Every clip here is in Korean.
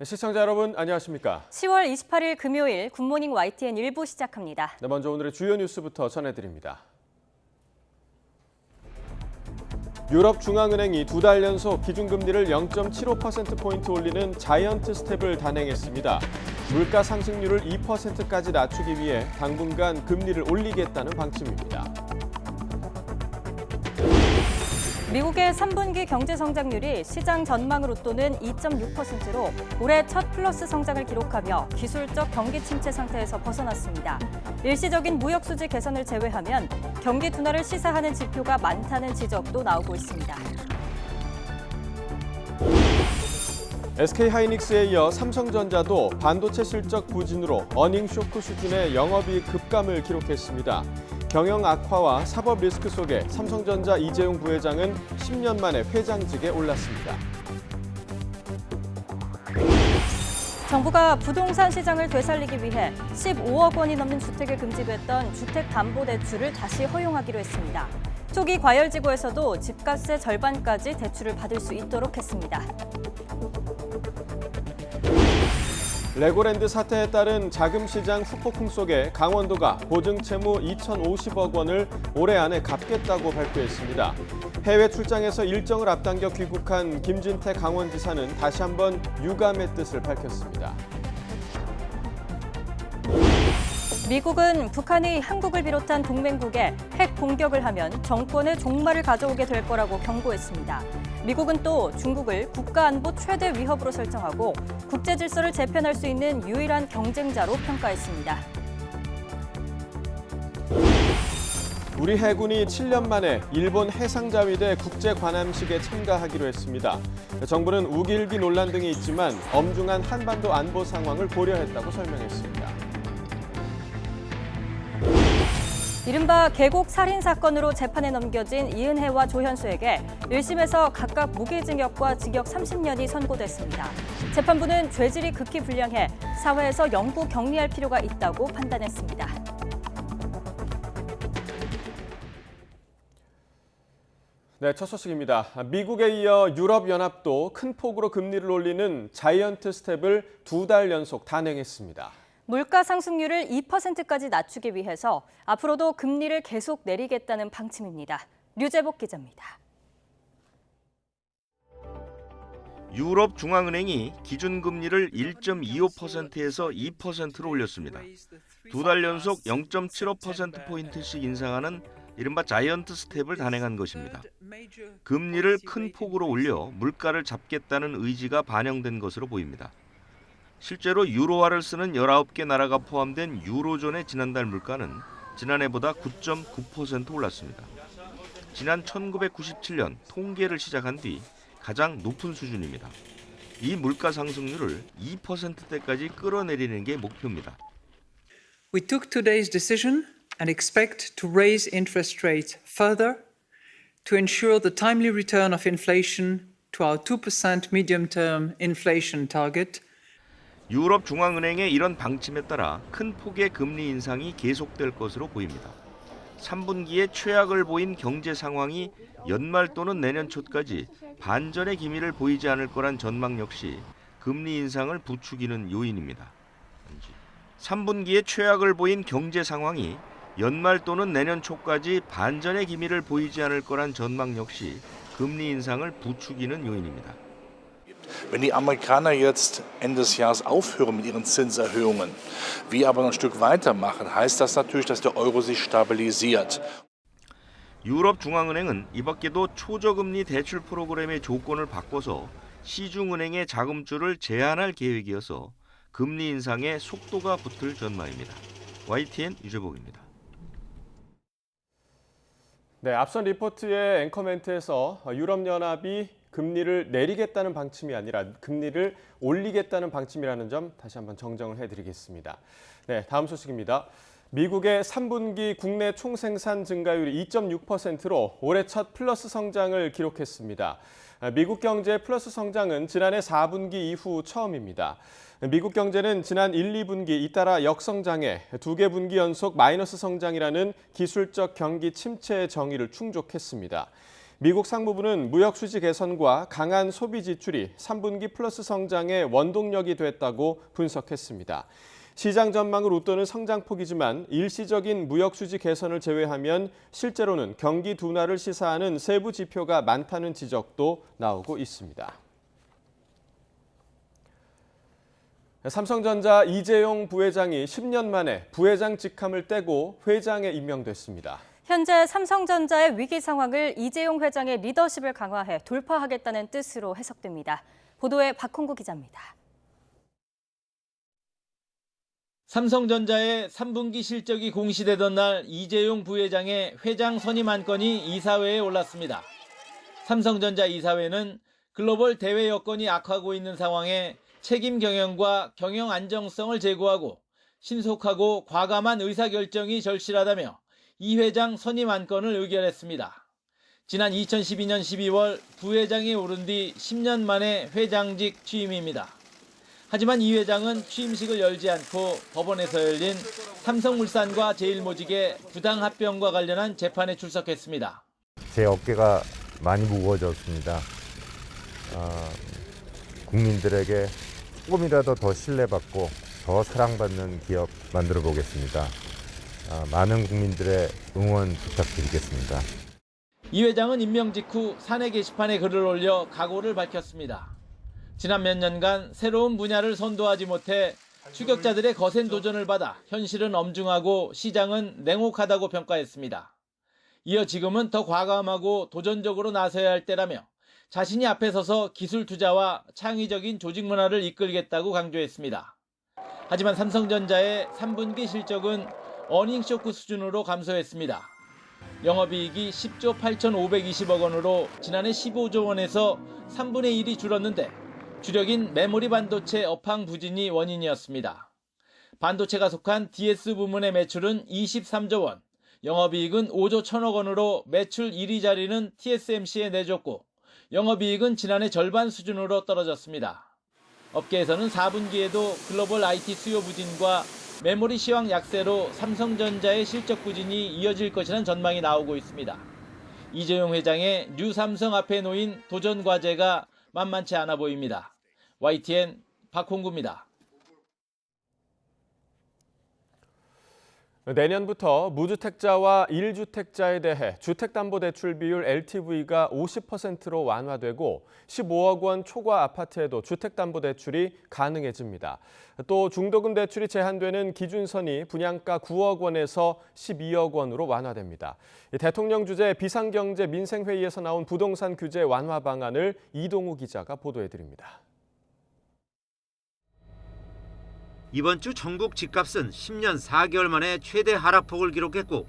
시청자 여러분 안녕하십니까? 10월 28일 금요일 굿모닝 YTN 1부 시작합니다. 네, 먼저 오늘의 주요 뉴스부터 전해드립니다. 유럽중앙은행이 2달 연속 기준금리를 0.75%포인트 올리는 자이언트 스텝을 단행했습니다. 물가 상승률을 2%까지 낮추기 위해 당분간 금리를 올리겠다는 방침입니다. 미국의 3분기 경제 성장률이 시장 전망으로또는 2.6%로 올해 첫 플러스 성장을 기록하며 기술적 경기 침체 상태에서 벗어났습니다. 일시적인 무역 수지 개선을 제외하면 경기 둔화를 시사하는 지표가 많다는 지적도 나오고 있습니다. SK하이닉스에 이어 삼성전자도 반도체 실적 부진으로 어닝 쇼크 수준의 영업이익 급감을 기록했습니다. 경영 악화와 사법 리스크 속에 삼성전자 이재용 부회장은 10년 만에 회장직에 올랐습니다. 정부가 부동산 시장을 되살리기 위해 15억 원이 넘는 주택에 금지됐던 주택담보대출을 다시 허용하기로 했습니다. 초기 과열지구에서도 집값의 절반까지 대출을 받을 수 있도록 했습니다. 레고랜드 사태에 따른 자금 시장 후폭풍 속에 강원도가 보증채무 2,050억 원을 올해 안에 갚겠다고 발표했습니다. 해외 출장에서 일정을 앞당겨 귀국한 김진태 강원지사는 다시 한번 유감의 뜻을 밝혔습니다. 미국은 북한이 한국을 비롯한 동맹국에 핵 공격을 하면 정권의 종말을 가져오게 될 거라고 경고했습니다. 미국은 또 중국을 국가안보 최대 위협으로 설정하고 국제 질서를 재편할 수 있는 유일한 경쟁자로 평가했습니다. 우리 해군이 7년 만에 일본 해상자위대 국제관함식에 참가하기로 했습니다. 정부는 우길기 논란 등이 있지만 엄중한 한반도 안보 상황을 고려했다고 설명했습니다. 이른바 계곡 살인 사건으로 재판에 넘겨진 이은혜와 조현수에게 1심에서 각각 무기징역과 징역 30년이 선고됐습니다. 재판부는 죄질이 극히 불량해 사회에서 영구 격리할 필요가 있다고 판단했습니다. 네, 첫 소식입니다. 미국에 이어 유럽연합도 큰 폭으로 금리를 올리는 자이언트 스텝을 2달 연속 단행했습니다. 물가 상승률을 2%까지 낮추기 위해서 앞으로도 금리를 계속 내리겠다는 방침입니다. 류재복 기자입니다. 유럽중앙은행이 기준금리를 1.25%에서 2%로 올렸습니다. 2달 연속 0.75%포인트씩 인상하는 이른바 자이언트 스텝을 단행한 것입니다. 금리를 큰 폭으로 올려 물가를 잡겠다는 의지가 반영된 것으로 보입니다. 실제로 유로화를 쓰는 19개 나라가 포함된 유로존의 지난달 물가는 지난해보다 9.9% 올랐습니다. 지난 1997년 통계를 시작한 뒤 가장 높은 수준입니다. 이 물가 상승률을 2%대까지 끌어내리는 게 목표입니다. We took today's decision and expect to raise interest rates further to ensure the timely return of inflation to our 2% medium-term inflation target. 유럽중앙은행의 이런 방침에 따라 큰 폭의 금리 인상이 계속될 것으로 보입니다. 3분기에 최악을 보인 경제 상황이 연말 또는 내년 초까지 반전의 기미를 보이지 않을 거란 전망 역시 금리 인상을 부추기는 요인입니다. 3분기에 최악을 보인 경제 상황이 연말 또는 내년 초까지 반전의 기미를 보이지 않을 거란 전망 역시 금리 인상을 부추기는 요인입니다. Wenn die Amerikaner jetzt Ende des Jahres aufhören mit ihren Zinserhöhungen, wir aber noch ein Stück weitermachen, heißt das natürlich, dass der Euro sich stabilisiert. 유럽중앙은행은 이 밖에도 초저금리 대출 프로그램의 조건을 바꿔서 시중은행의 자금줄을 제한할 계획이어서 금리 인상에 속도가 붙을 전망입니다. YTN 유재복입니다. 네, 앞선 리포트의 앵커 멘트에서 유럽연합이 금리를 내리겠다는 방침이 아니라 금리를 올리겠다는 방침이라는 점 다시 한번 정정을 해드리겠습니다. 네, 다음 소식입니다. 미국의 3분기 국내 총생산 증가율이 2.6%로 올해 첫 플러스 성장을 기록했습니다. 미국 경제의 플러스 성장은 지난해 4분기 이후 처음입니다. 미국 경제는 지난 1, 2분기 잇따라 역성장해 2개 분기 연속 마이너스 성장이라는 기술적 경기 침체의 정의를 충족했습니다. 미국 상무부는 무역 수지 개선과 강한 소비 지출이 3분기 플러스 성장의 원동력이 됐다고 분석했습니다. 시장 전망을 웃도는 성장폭이지만 일시적인 무역 수지 개선을 제외하면 실제로는 경기 둔화를 시사하는 세부 지표가 많다는 지적도 나오고 있습니다. 삼성전자 이재용 부회장이 10년 만에 부회장 직함을 떼고 회장에 임명됐습니다. 현재 삼성전자의 위기 상황을 이재용 회장의 리더십을 강화해 돌파하겠다는 뜻으로 해석됩니다. 보도에 박홍구 기자입니다. 삼성전자의 3분기 실적이 공시되던 날 이재용 부회장의 회장 선임 안건이 이사회에 올랐습니다. 삼성전자 이사회는 글로벌 대외 여건이 악화하고 있는 상황에 책임 경영과 경영 안정성을 제고하고 신속하고 과감한 의사결정이 절실하다며 이 회장 선임 안건을 의결했습니다. 지난 2012년 12월 부회장에 오른 뒤 10년 만에 회장직 취임입니다. 하지만 이 회장은 취임식을 열지 않고 법원에서 열린 삼성물산과 제일모직의 부당합병과 관련한 재판에 출석했습니다. 제 어깨가 많이 무거워졌습니다. 국민들에게 조금이라도 더 신뢰받고 더 사랑받는 기업 만들어 보겠습니다. 많은 국민들의 응원 부탁드리겠습니다. 이 회장은 임명 직후 사내 게시판에 글을 올려 각오를 밝혔습니다. 지난 몇 년간 새로운 분야를 선도하지 못해 추격자들의 거센 도전을 받아 현실은 엄중하고 시장은 냉혹하다고 평가했습니다. 이어 지금은 더 과감하고 도전적으로 나서야 할 때라며 자신이 앞에 서서 기술 투자와 창의적인 조직 문화를 이끌겠다고 강조했습니다. 하지만 삼성전자의 3분기 실적은 어닝쇼크 수준으로 감소했습니다. 영업이익이 10조 8,520억 원으로 지난해 15조 원에서 3분의 1이 줄었는데 주력인 메모리 반도체 업황 부진이 원인이었습니다. 반도체가 속한 DS 부문의 매출은 23조 원, 영업이익은 5조 1천억 원으로 매출 1위 자리는 TSMC에 내줬고 영업이익은 지난해 절반 수준으로 떨어졌습니다. 업계에서는 4분기에도 글로벌 IT 수요 부진과 메모리 시황 약세로 삼성전자의 실적 부진이 이어질 것이라는 전망이 나오고 있습니다. 이재용 회장의 뉴 삼성 앞에 놓인 도전 과제가 만만치 않아 보입니다. YTN 박홍구입니다. 내년부터 무주택자와 1주택자에 대해 주택담보대출 비율 LTV가 50%로 완화되고 15억 원 초과 아파트에도 주택담보대출이 가능해집니다. 또 중도금 대출이 제한되는 기준선이 분양가 9억 원에서 12억 원으로 완화됩니다. 대통령 주재 비상경제 민생회의에서 나온 부동산 규제 완화 방안을 이동우 기자가 보도해드립니다. 이번 주 전국 집값은 10년 4개월 만에 최대 하락폭을 기록했고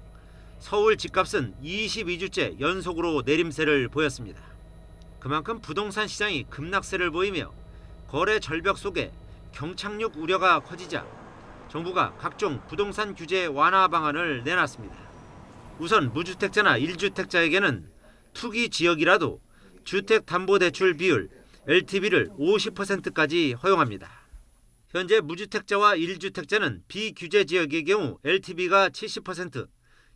서울 집값은 22주째 연속으로 내림세를 보였습니다. 그만큼 부동산 시장이 급락세를 보이며 거래 절벽 속에 경착륙 우려가 커지자 정부가 각종 부동산 규제 완화 방안을 내놨습니다. 우선 무주택자나 1주택자에게는 투기 지역이라도 주택담보대출 비율 LTV를 50%까지 허용합니다. 현재 무주택자와 1주택자는 비규제 지역의 경우 LTV가 70%,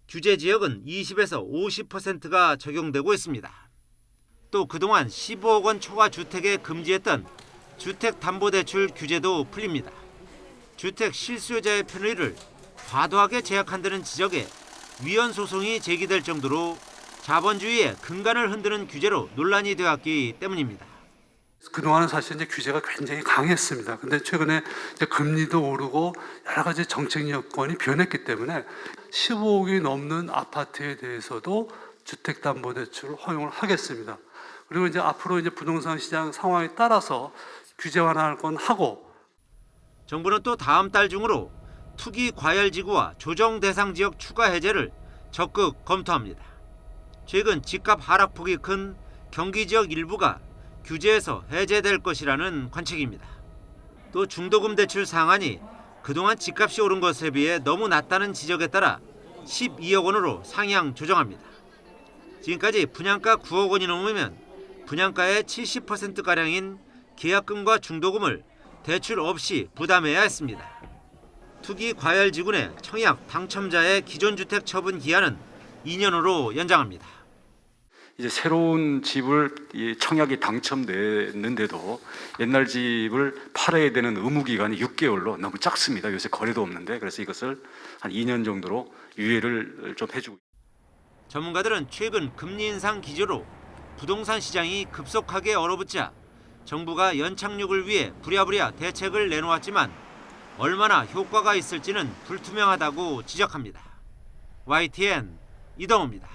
규제 지역은 20에서 50%가 적용되고 있습니다. 또 그동안 15억 원 초과 주택에 금지했던 주택담보대출 규제도 풀립니다. 주택 실수요자의 편의를 과도하게 제약한다는 지적에 위헌 소송이 제기될 정도로 자본주의의 근간을 흔드는 규제로 논란이 되었기 때문입니다. 그동안은 사실 이제 규제가 굉장히 강했습니다. 근데 최근에 이제 금리도 오르고 여러 가지 정책 여건이 변했기 때문에 15억이 넘는 아파트에 대해서도 주택담보대출을 허용을 하겠습니다. 그리고 이제 앞으로 이제 부동산 시장 상황에 따라서 규제 완화할 건 하고. 정부는 또 다음 달 중으로 투기 과열 지구와 조정 대상 지역 추가 해제를 적극 검토합니다. 최근 집값 하락폭이 큰 경기 지역 일부가 규제에서 해제될 것이라는 관측입니다. 또 중도금 대출 상한이 그동안 집값이 오른 것에 비해 너무 낮다는 지적에 따라 12억 원으로 상향 조정합니다. 지금까지 분양가 9억 원이 넘으면 분양가의 70%가량인 계약금과 중도금을 대출 없이 부담해야 했습니다. 투기 과열지구 내 청약 당첨자의 기존 주택 처분 기한은 2년으로 연장합니다. 이제 새로운 집을 이 청약이 당첨됐는데도 옛날 집을 팔아야 되는 의무 기간이 6개월로 너무 작습니다. 요새 거래도 없는데 그래서 이것을 한 2년 정도로 유예를 좀 해주고. 전문가들은 최근 금리 인상 기조로 부동산 시장이 급속하게 얼어붙자 정부가 연착륙을 위해 부랴부랴 대책을 내놓았지만 얼마나 효과가 있을지는 불투명하다고 지적합니다. YTN 이동호입니다.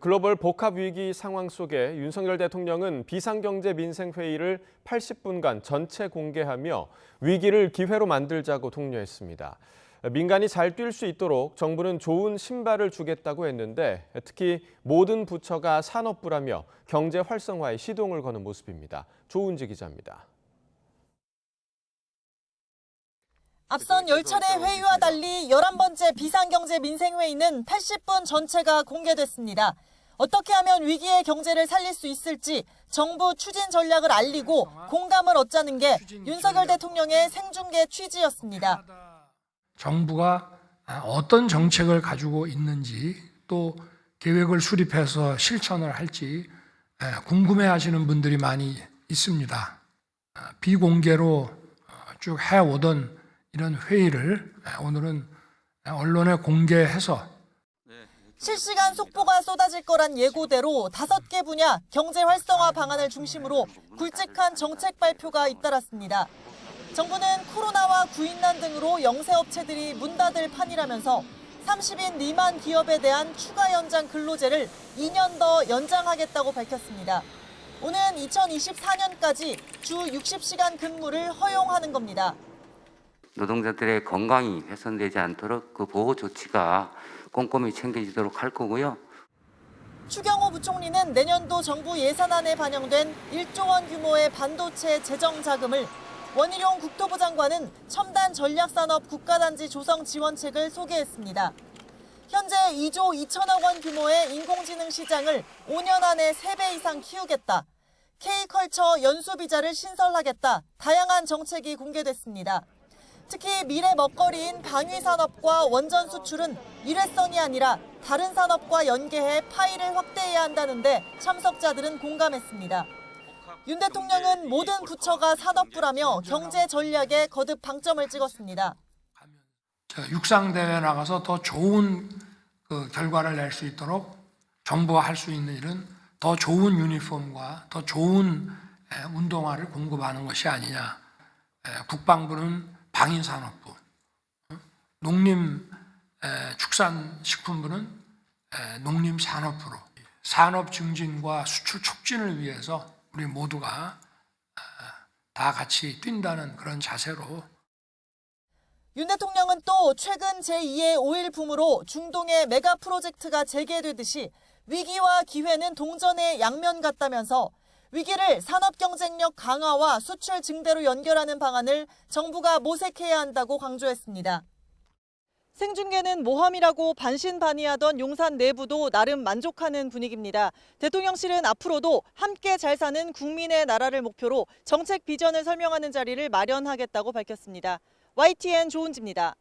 글로벌 복합 위기 상황 속에 윤석열 대통령은 비상경제 민생회의를 80분간 전체 공개하며 위기를 기회로 만들자고 독려했습니다. 민간이 잘 뛸 수 있도록 정부는 좋은 신발을 주겠다고 했는데 특히 모든 부처가 산업부라며 경제 활성화에 시동을 거는 모습입니다. 조은지 기자입니다. 앞선 10차례 회의와 달리 11번째 비상경제 민생회의는 80분 전체가 공개됐습니다. 어떻게 하면 위기의 경제를 살릴 수 있을지 정부 추진 전략을 알리고 공감을 얻자는 게 윤석열 대통령의 생중계 취지였습니다. 정부가 어떤 정책을 가지고 있는지 또 계획을 수립해서 실천을 할지 궁금해하시는 분들이 많이 있습니다. 비공개로 쭉 해오던 이런 회의를 오늘은 언론에 공개해서 실시간 속보가 쏟아질 거란 예고대로 5개 분야 경제 활성화 방안을 중심으로 굵직한 정책 발표가 잇따랐습니다. 정부는 코로나와 구인난 등으로 영세업체들이 문 닫을 판이라면서 30인 미만 기업에 대한 추가 연장 근로제를 2년 더 연장하겠다고 밝혔습니다. 오는 2024년까지 주 60시간 근무를 허용하는 겁니다. 노동자들의 건강이 훼손되지 않도록 그 보호 조치가 꼼꼼히 챙겨지도록 할 거고요. 추경호 부총리는 내년도 정부 예산안에 반영된 1조 원 규모의 반도체 재정 자금을, 원희룡 국토부 장관은 첨단 전략산업 국가단지 조성 지원책을 소개했습니다. 현재 2조 2천억 원 규모의 인공지능 시장을 5년 안에 3배 이상 키우겠다. K컬처 연수비자를 신설하겠다. 다양한 정책이 공개됐습니다. 특히 미래 먹거리인 방위산업과 원전 수출은 일회성이 아니라 다른 산업과 연계해 파이를 확대해야 한다는데 참석자들은 공감했습니다. 윤 대통령은 모든 부처가 산업부라며 경제 전략에 거듭 방점을 찍었습니다. 육상대회 나가서 더 좋은 결과를 낼 수 있도록 정부가 할 수 있는 일은 더 좋은 유니폼과 더 좋은 운동화를 공급하는 것이 아니냐. 국방부는 방위산업부, 농림축산식품부는 농림산업부로 산업 증진과 수출 촉진을 위해서 우리 모두가 다 같이 뛴다는 그런 자세로. 윤 대통령은 또 최근 제2의 5.1 붐으로 중동의 메가 프로젝트가 재개되듯이 위기와 기회는 동전의 양면 같다면서 위기를 산업 경쟁력 강화와 수출 증대로 연결하는 방안을 정부가 모색해야 한다고 강조했습니다. 생중계는 모함이라고 반신반의하던 용산 내부도 나름 만족하는 분위기입니다. 대통령실은 앞으로도 함께 잘 사는 국민의 나라를 목표로 정책 비전을 설명하는 자리를 마련하겠다고 밝혔습니다. YTN 조은지입니다.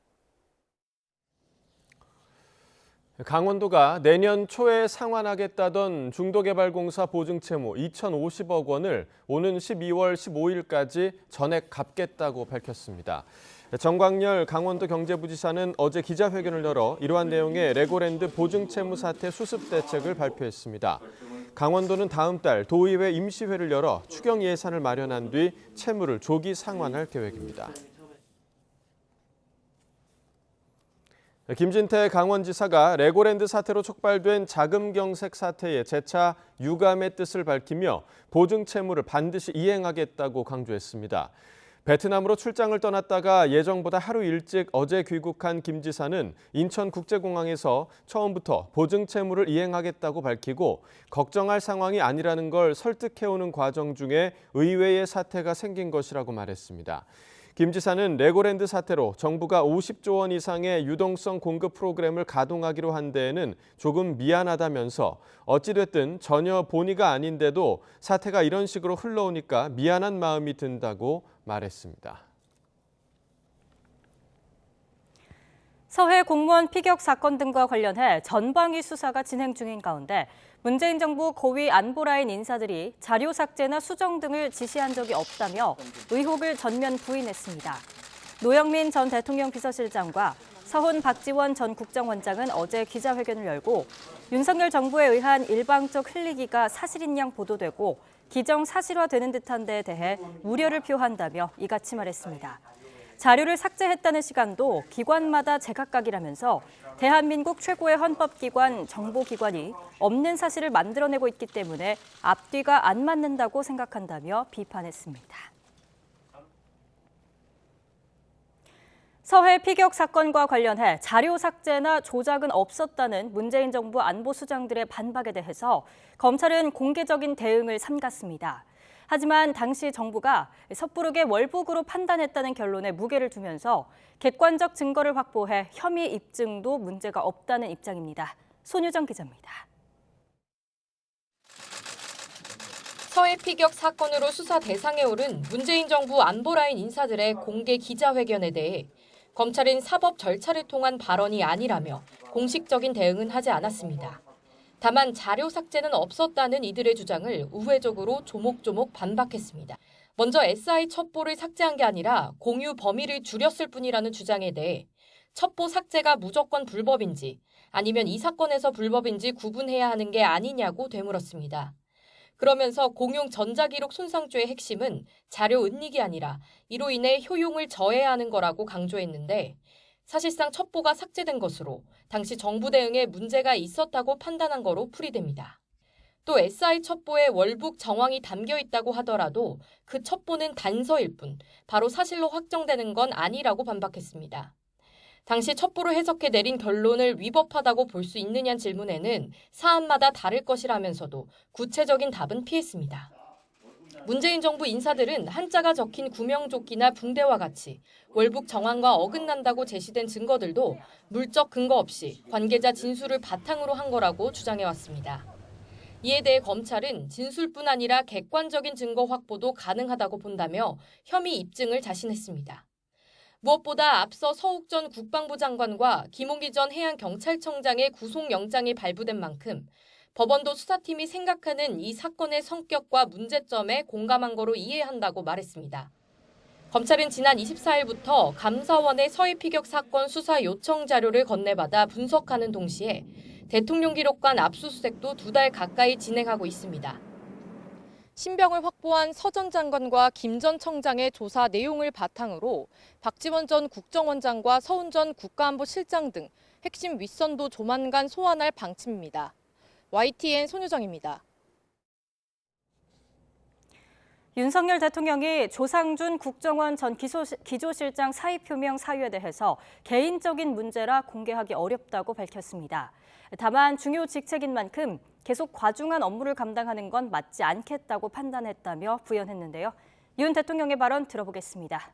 강원도가 내년 초에 상환하겠다던 중도개발공사 보증채무 2,050억 원을 오는 12월 15일까지 전액 갚겠다고 밝혔습니다. 정광열 강원도 경제부지사는 어제 기자회견을 열어 이러한 내용의 레고랜드 보증채무 사태 수습 대책을 발표했습니다. 강원도는 다음 달 도의회 임시회를 열어 추경 예산을 마련한 뒤 채무를 조기 상환할 계획입니다. 김진태 강원지사가 레고랜드 사태로 촉발된 자금 경색 사태에 재차 유감의 뜻을 밝히며 보증 채무를 반드시 이행하겠다고 강조했습니다. 베트남으로 출장을 떠났다가 예정보다 하루 일찍 어제 귀국한 김 지사는 인천국제공항에서 처음부터 보증 채무를 이행하겠다고 밝히고 걱정할 상황이 아니라는 걸 설득해오는 과정 중에 의외의 사태가 생긴 것이라고 말했습니다. 김 지사는 레고랜드 사태로 정부가 50조 원 이상의 유동성 공급 프로그램을 가동하기로 한 데에는 조금 미안하다면서 어찌됐든 전혀 본의가 아닌데도 사태가 이런 식으로 흘러오니까 미안한 마음이 든다고 말했습니다. 서해 공무원 피격 사건 등과 관련해 전방위 수사가 진행 중인 가운데 문재인 정부 고위 안보라인 인사들이 자료 삭제나 수정 등을 지시한 적이 없다며 의혹을 전면 부인했습니다. 노영민 전 대통령 비서실장과 서훈 박지원 전 국정원장은 어제 기자회견을 열고 윤석열 정부에 의한 일방적 흘리기가 사실인 양 보도되고 기정사실화되는 듯한 데에 대해 우려를 표한다며 이같이 말했습니다. 자료를 삭제했다는 시간도 기관마다 제각각이라면서 대한민국 최고의 헌법기관 정보기관이 없는 사실을 만들어내고 있기 때문에 앞뒤가 안 맞는다고 생각한다며 비판했습니다. 서해 피격 사건과 관련해 자료 삭제나 조작은 없었다는 문재인 정부 안보수장들의 반박에 대해서 검찰은 공개적인 대응을 삼갔습니다. 하지만 당시 정부가 섣부르게 월북으로 판단했다는 결론에 무게를 두면서 객관적 증거를 확보해 혐의 입증도 문제가 없다는 입장입니다. 손유정 기자입니다. 서해 피격 사건으로 수사 대상에 오른 문재인 정부 안보라인 인사들의 공개 기자회견에 대해 검찰은 사법 절차를 통한 발언이 아니라며 공식적인 대응은 하지 않았습니다. 다만 자료 삭제는 없었다는 이들의 주장을 우회적으로 조목조목 반박했습니다. 먼저 SI 첩보를 삭제한 게 아니라 공유 범위를 줄였을 뿐이라는 주장에 대해 첩보 삭제가 무조건 불법인지 아니면 이 사건에서 불법인지 구분해야 하는 게 아니냐고 되물었습니다. 그러면서 공용 전자기록 손상죄의 핵심은 자료 은닉이 아니라 이로 인해 효용을 저해야 하는 거라고 강조했는데 사실상 첩보가 삭제된 것으로 당시 정부 대응에 문제가 있었다고 판단한 거로 풀이됩니다. 또 SI 첩보에 월북 정황이 담겨 있다고 하더라도 그 첩보는 단서일 뿐 바로 사실로 확정되는 건 아니라고 반박했습니다. 당시 첩보를 해석해 내린 결론을 위법하다고 볼 수 있느냐는 질문에는 사안마다 다를 것이라면서도 구체적인 답은 피했습니다. 문재인 정부 인사들은 한자가 적힌 구명조끼나 붕대와 같이 월북 정황과 어긋난다고 제시된 증거들도 물적 근거 없이 관계자 진술을 바탕으로 한 거라고 주장해왔습니다. 이에 대해 검찰은 진술뿐 아니라 객관적인 증거 확보도 가능하다고 본다며 혐의 입증을 자신했습니다. 무엇보다 앞서 서욱 전 국방부 장관과 김홍기 전 해양경찰청장의 구속영장이 발부된 만큼 법원도 수사팀이 생각하는 이 사건의 성격과 문제점에 공감한 거로 이해한다고 말했습니다. 검찰은 지난 24일부터 감사원의 서해 피격 사건 수사 요청 자료를 건네받아 분석하는 동시에 대통령 기록관 압수수색도 2달 가까이 진행하고 있습니다. 신병을 확보한 서 전 장관과 김 전 청장의 조사 내용을 바탕으로 박지원 전 국정원장과 서훈 전 국가안보실장 등 핵심 윗선도 조만간 소환할 방침입니다. YTN 손유정입니다. 윤석열 대통령이 조상준 국정원 전 기조실장 사의 표명 사유에 대해서 개인적인 문제라 공개하기 어렵다고 밝혔습니다. 다만 중요 직책인 만큼 계속 과중한 업무를 감당하는 건 맞지 않겠다고 판단했다며 부연했는데요. 윤 대통령의 발언 들어보겠습니다.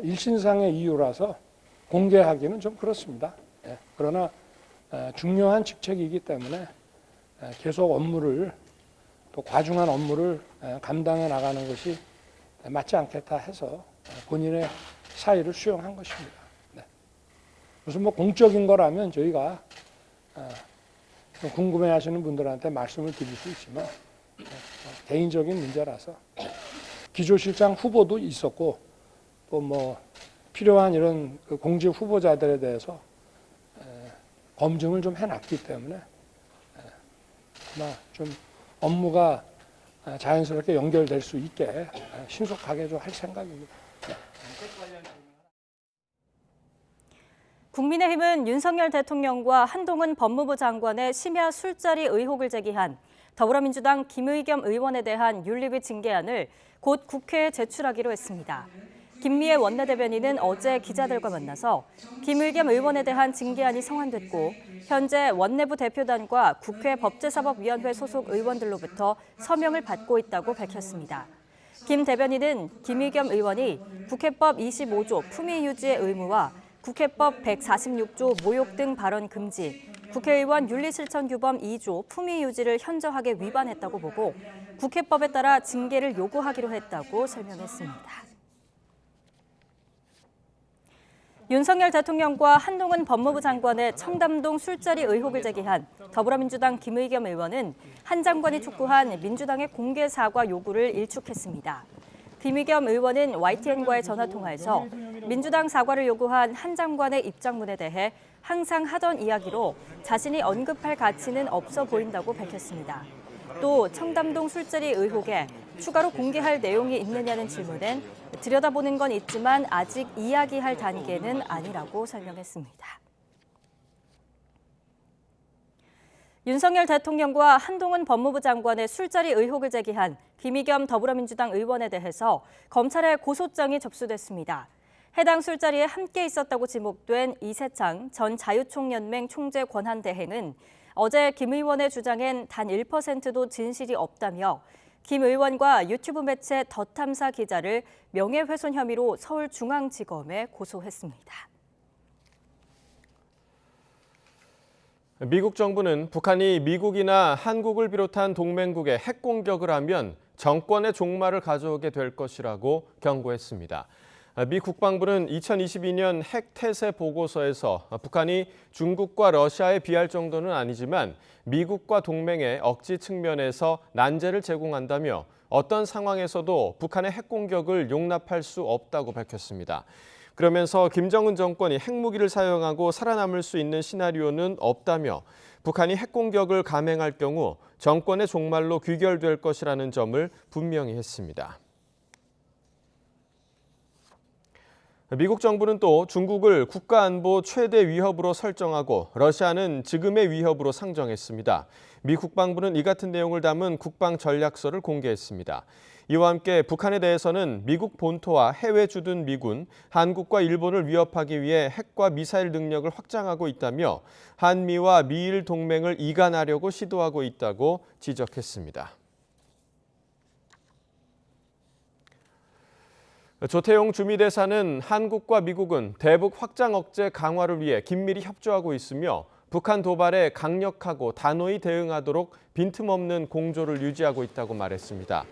일신상의 이유라서 공개하기는 좀 그렇습니다. 그러나 중요한 직책이기 때문에 계속 업무를 또 과중한 업무를 감당해 나가는 것이 맞지 않겠다 해서 본인의 사의를 수용한 것입니다. 무슨 공적인 거라면 저희가 궁금해하시는 분들한테 말씀을 드릴 수 있지만 개인적인 문제라서 기조실장 후보도 있었고 또 필요한 이런 공직 후보자들에 대해서 검증을 좀 해놨기 때문에 아마 좀 업무가 자연스럽게 연결될 수 있게 신속하게 좀 할 생각입니다. 국민의힘은 윤석열 대통령과 한동훈 법무부 장관의 심야 술자리 의혹을 제기한 더불어민주당 김의겸 의원에 대한 윤리위 징계안을 곧 국회에 제출하기로 했습니다. 김미애 원내대변인은 어제 기자들과 만나서 김의겸 의원에 대한 징계안이 성안됐고 현재 원내부 대표단과 국회 법제사법위원회 소속 의원들로부터 서명을 받고 있다고 밝혔습니다. 김 대변인은 김의겸 의원이 국회법 25조 품위 유지의 의무와 국회법 146조 모욕 등 발언 금지, 국회의원 윤리실천규범 2조 품위 유지를 현저하게 위반했다고 보고 국회법에 따라 징계를 요구하기로 했다고 설명했습니다. 윤석열 대통령과 한동훈 법무부 장관의 청담동 술자리 의혹을 제기한 더불어민주당 김의겸 의원은 한 장관이 촉구한 민주당의 공개 사과 요구를 일축했습니다. 김의겸 의원은 YTN과의 전화통화에서 민주당 사과를 요구한 한 장관의 입장문에 대해 항상 하던 이야기로 자신이 언급할 가치는 없어 보인다고 밝혔습니다. 또 청담동 술자리 의혹에 추가로 공개할 내용이 있느냐는 질문엔 들여다보는 건 있지만 아직 이야기할 단계는 아니라고 설명했습니다. 윤석열 대통령과 한동훈 법무부 장관의 술자리 의혹을 제기한 김의겸 더불어민주당 의원에 대해서 검찰에 고소장이 접수됐습니다. 해당 술자리에 함께 있었다고 지목된 이세창 전 자유총연맹 총재 권한대행은 어제 김 의원의 주장엔 단 1%도 진실이 없다며 김 의원과 유튜브 매체 더 탐사 기자를 명예훼손 혐의로 서울중앙지검에 고소했습니다. 미국 정부는 북한이 미국이나 한국을 비롯한 동맹국에 핵 공격을 하면 정권의 종말을 가져오게 될 것이라고 경고했습니다. 미 국방부는 2022년 핵 태세 보고서에서 북한이 중국과 러시아에 비할 정도는 아니지만 미국과 동맹의 억지 측면에서 난제를 제공한다며 어떤 상황에서도 북한의 핵 공격을 용납할 수 없다고 밝혔습니다. 그러면서 김정은 정권이 핵무기를 사용하고 살아남을 수 있는 시나리오는 없다며 북한이 핵 공격을 감행할 경우 정권의 종말로 귀결될 것이라는 점을 분명히 했습니다. 미국 정부는 또 중국을 국가안보 최대 위협으로 설정하고 러시아는 지금의 위협으로 상정했습니다. 미 국방부는 이 같은 내용을 담은 국방 전략서를 공개했습니다. 이와 함께 북한에 대해서는 미국 본토와 해외 주둔 미군, 한국과 일본을 위협하기 위해 핵과 미사일 능력을 확장하고 있다며 한미와 미일 동맹을 이간하려고 시도하고 있다고 지적했습니다. 조태용 주미대사는 한국과 미국은 대북 확장 억제 강화를 위해 긴밀히 협조하고 있으며 북한 도발에 강력하고 단호히 대응하도록 빈틈없는 공조를 유지하고 있다고 말했습니다.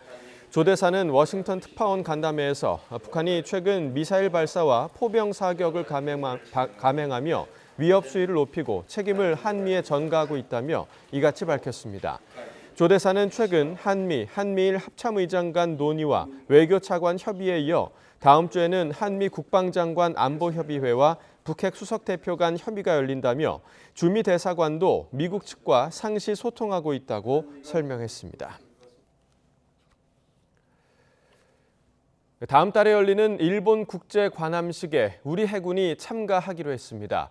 조 대사는 워싱턴 특파원 간담회에서 북한이 최근 미사일 발사와 포병 사격을 감행하며 위협 수위를 높이고 책임을 한미에 전가하고 있다며 이같이 밝혔습니다. 조 대사는 최근 한미일 합참의장 간 논의와 외교차관 협의에 이어 다음 주에는 한미 국방장관 안보협의회와 북핵 수석대표 간 협의가 열린다며 주미 대사관도 미국 측과 상시 소통하고 있다고 설명했습니다. 다음 달에 열리는 일본 국제 관함식에 우리 해군이 참가하기로 했습니다.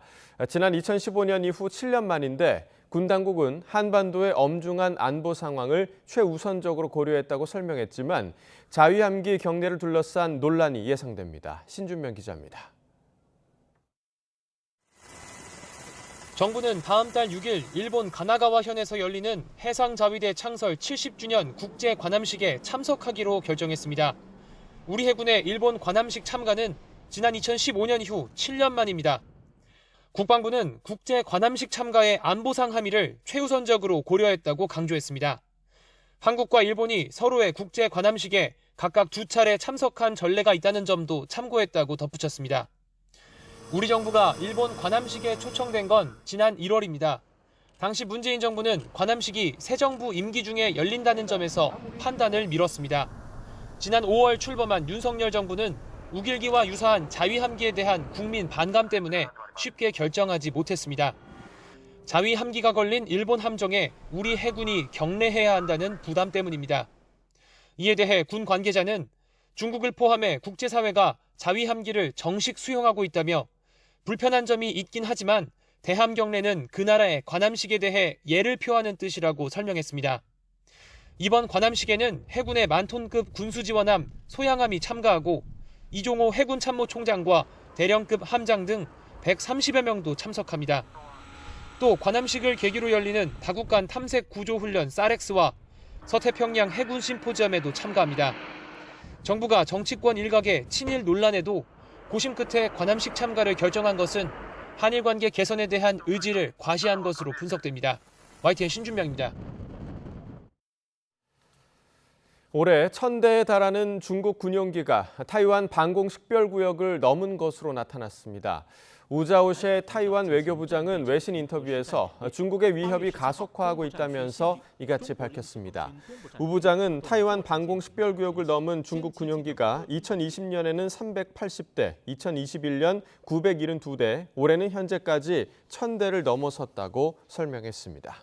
지난 2015년 이후 7년 만인데 군 당국은 한반도의 엄중한 안보 상황을 최우선적으로 고려했다고 설명했지만 자위함기 경례를 둘러싼 논란이 예상됩니다. 신준명 기자입니다. 정부는 다음 달 6일 일본 가나가와현에서 열리는 해상자위대 창설 70주년 국제 관함식에 참석하기로 결정했습니다. 우리 해군의 일본 관함식 참가는 지난 2015년 이후 7년 만입니다. 국방부는 국제 관함식 참가의 안보상 함의를 최우선적으로 고려했다고 강조했습니다. 한국과 일본이 서로의 국제 관함식에 각각 2차례 참석한 전례가 있다는 점도 참고했다고 덧붙였습니다. 우리 정부가 일본 관함식에 초청된 건 지난 1월입니다. 당시 문재인 정부는 관함식이 새 정부 임기 중에 열린다는 점에서 판단을 미뤘습니다. 지난 5월 출범한 윤석열 정부는 우길기와 유사한 자위함기에 대한 국민 반감 때문에 쉽게 결정하지 못했습니다. 자위함기가 걸린 일본 함정에 우리 해군이 경례해야 한다는 부담 때문입니다. 이에 대해 군 관계자는 중국을 포함해 국제사회가 자위함기를 정식 수용하고 있다며 불편한 점이 있긴 하지만 대함 경례는 그 나라의 관함식에 대해 예를 표하는 뜻이라고 설명했습니다. 이번 관함식에는 해군의 만톤급 군수지원함 소양함이 참가하고 이종호 해군 참모총장과 대령급 함장 등 130여 명도 참석합니다. 또 관함식을 계기로 열리는 다국간 탐색 구조 훈련 사렉스와 서태평양 해군 심포지엄에도 참가합니다. 정부가 정치권 일각의 친일 논란에도 고심 끝에 관함식 참가를 결정한 것은 한일 관계 개선에 대한 의지를 과시한 것으로 분석됩니다. YTN 신준명입니다. 올해 1000대에 달하는 중국 군용기가 타이완 방공식별구역을 넘은 것으로 나타났습니다. 우자오셰 타이완 외교부장은 외신 인터뷰에서 중국의 위협이 가속화하고 있다면서 이같이 밝혔습니다. 우 부장은 타이완 방공식별구역을 넘은 중국 군용기가 2020년에는 380대, 2021년 972대, 올해는 현재까지 1000대를 넘어섰다고 설명했습니다.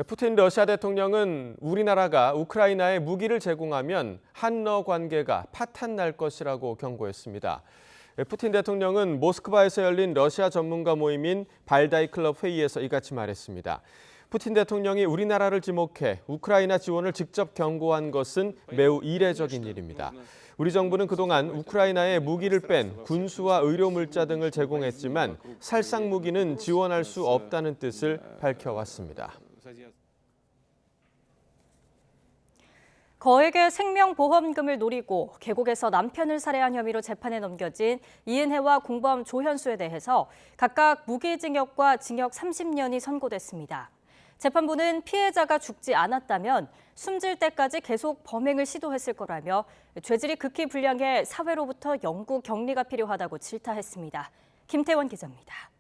푸틴 러시아 대통령은 우리나라가 우크라이나에 무기를 제공하면 한러 관계가 파탄 날 것이라고 경고했습니다. 푸틴 대통령은 모스크바에서 열린 러시아 전문가 모임인 발다이 클럽 회의에서 이같이 말했습니다. 푸틴 대통령이 우리나라를 지목해 우크라이나 지원을 직접 경고한 것은 매우 이례적인 일입니다. 우리 정부는 그동안 우크라이나에 무기를 뺀 군수와 의료 물자 등을 제공했지만 살상 무기는 지원할 수 없다는 뜻을 밝혀왔습니다. 거액의 생명보험금을 노리고 계곡에서 남편을 살해한 혐의로 재판에 넘겨진 이은혜와 공범 조현수에 대해서 각각 무기징역과 징역 30년이 선고됐습니다. 재판부는 피해자가 죽지 않았다면 숨질 때까지 계속 범행을 시도했을 거라며 죄질이 극히 불량해 사회로부터 영구 격리가 필요하다고 질타했습니다. 김태원 기자입니다.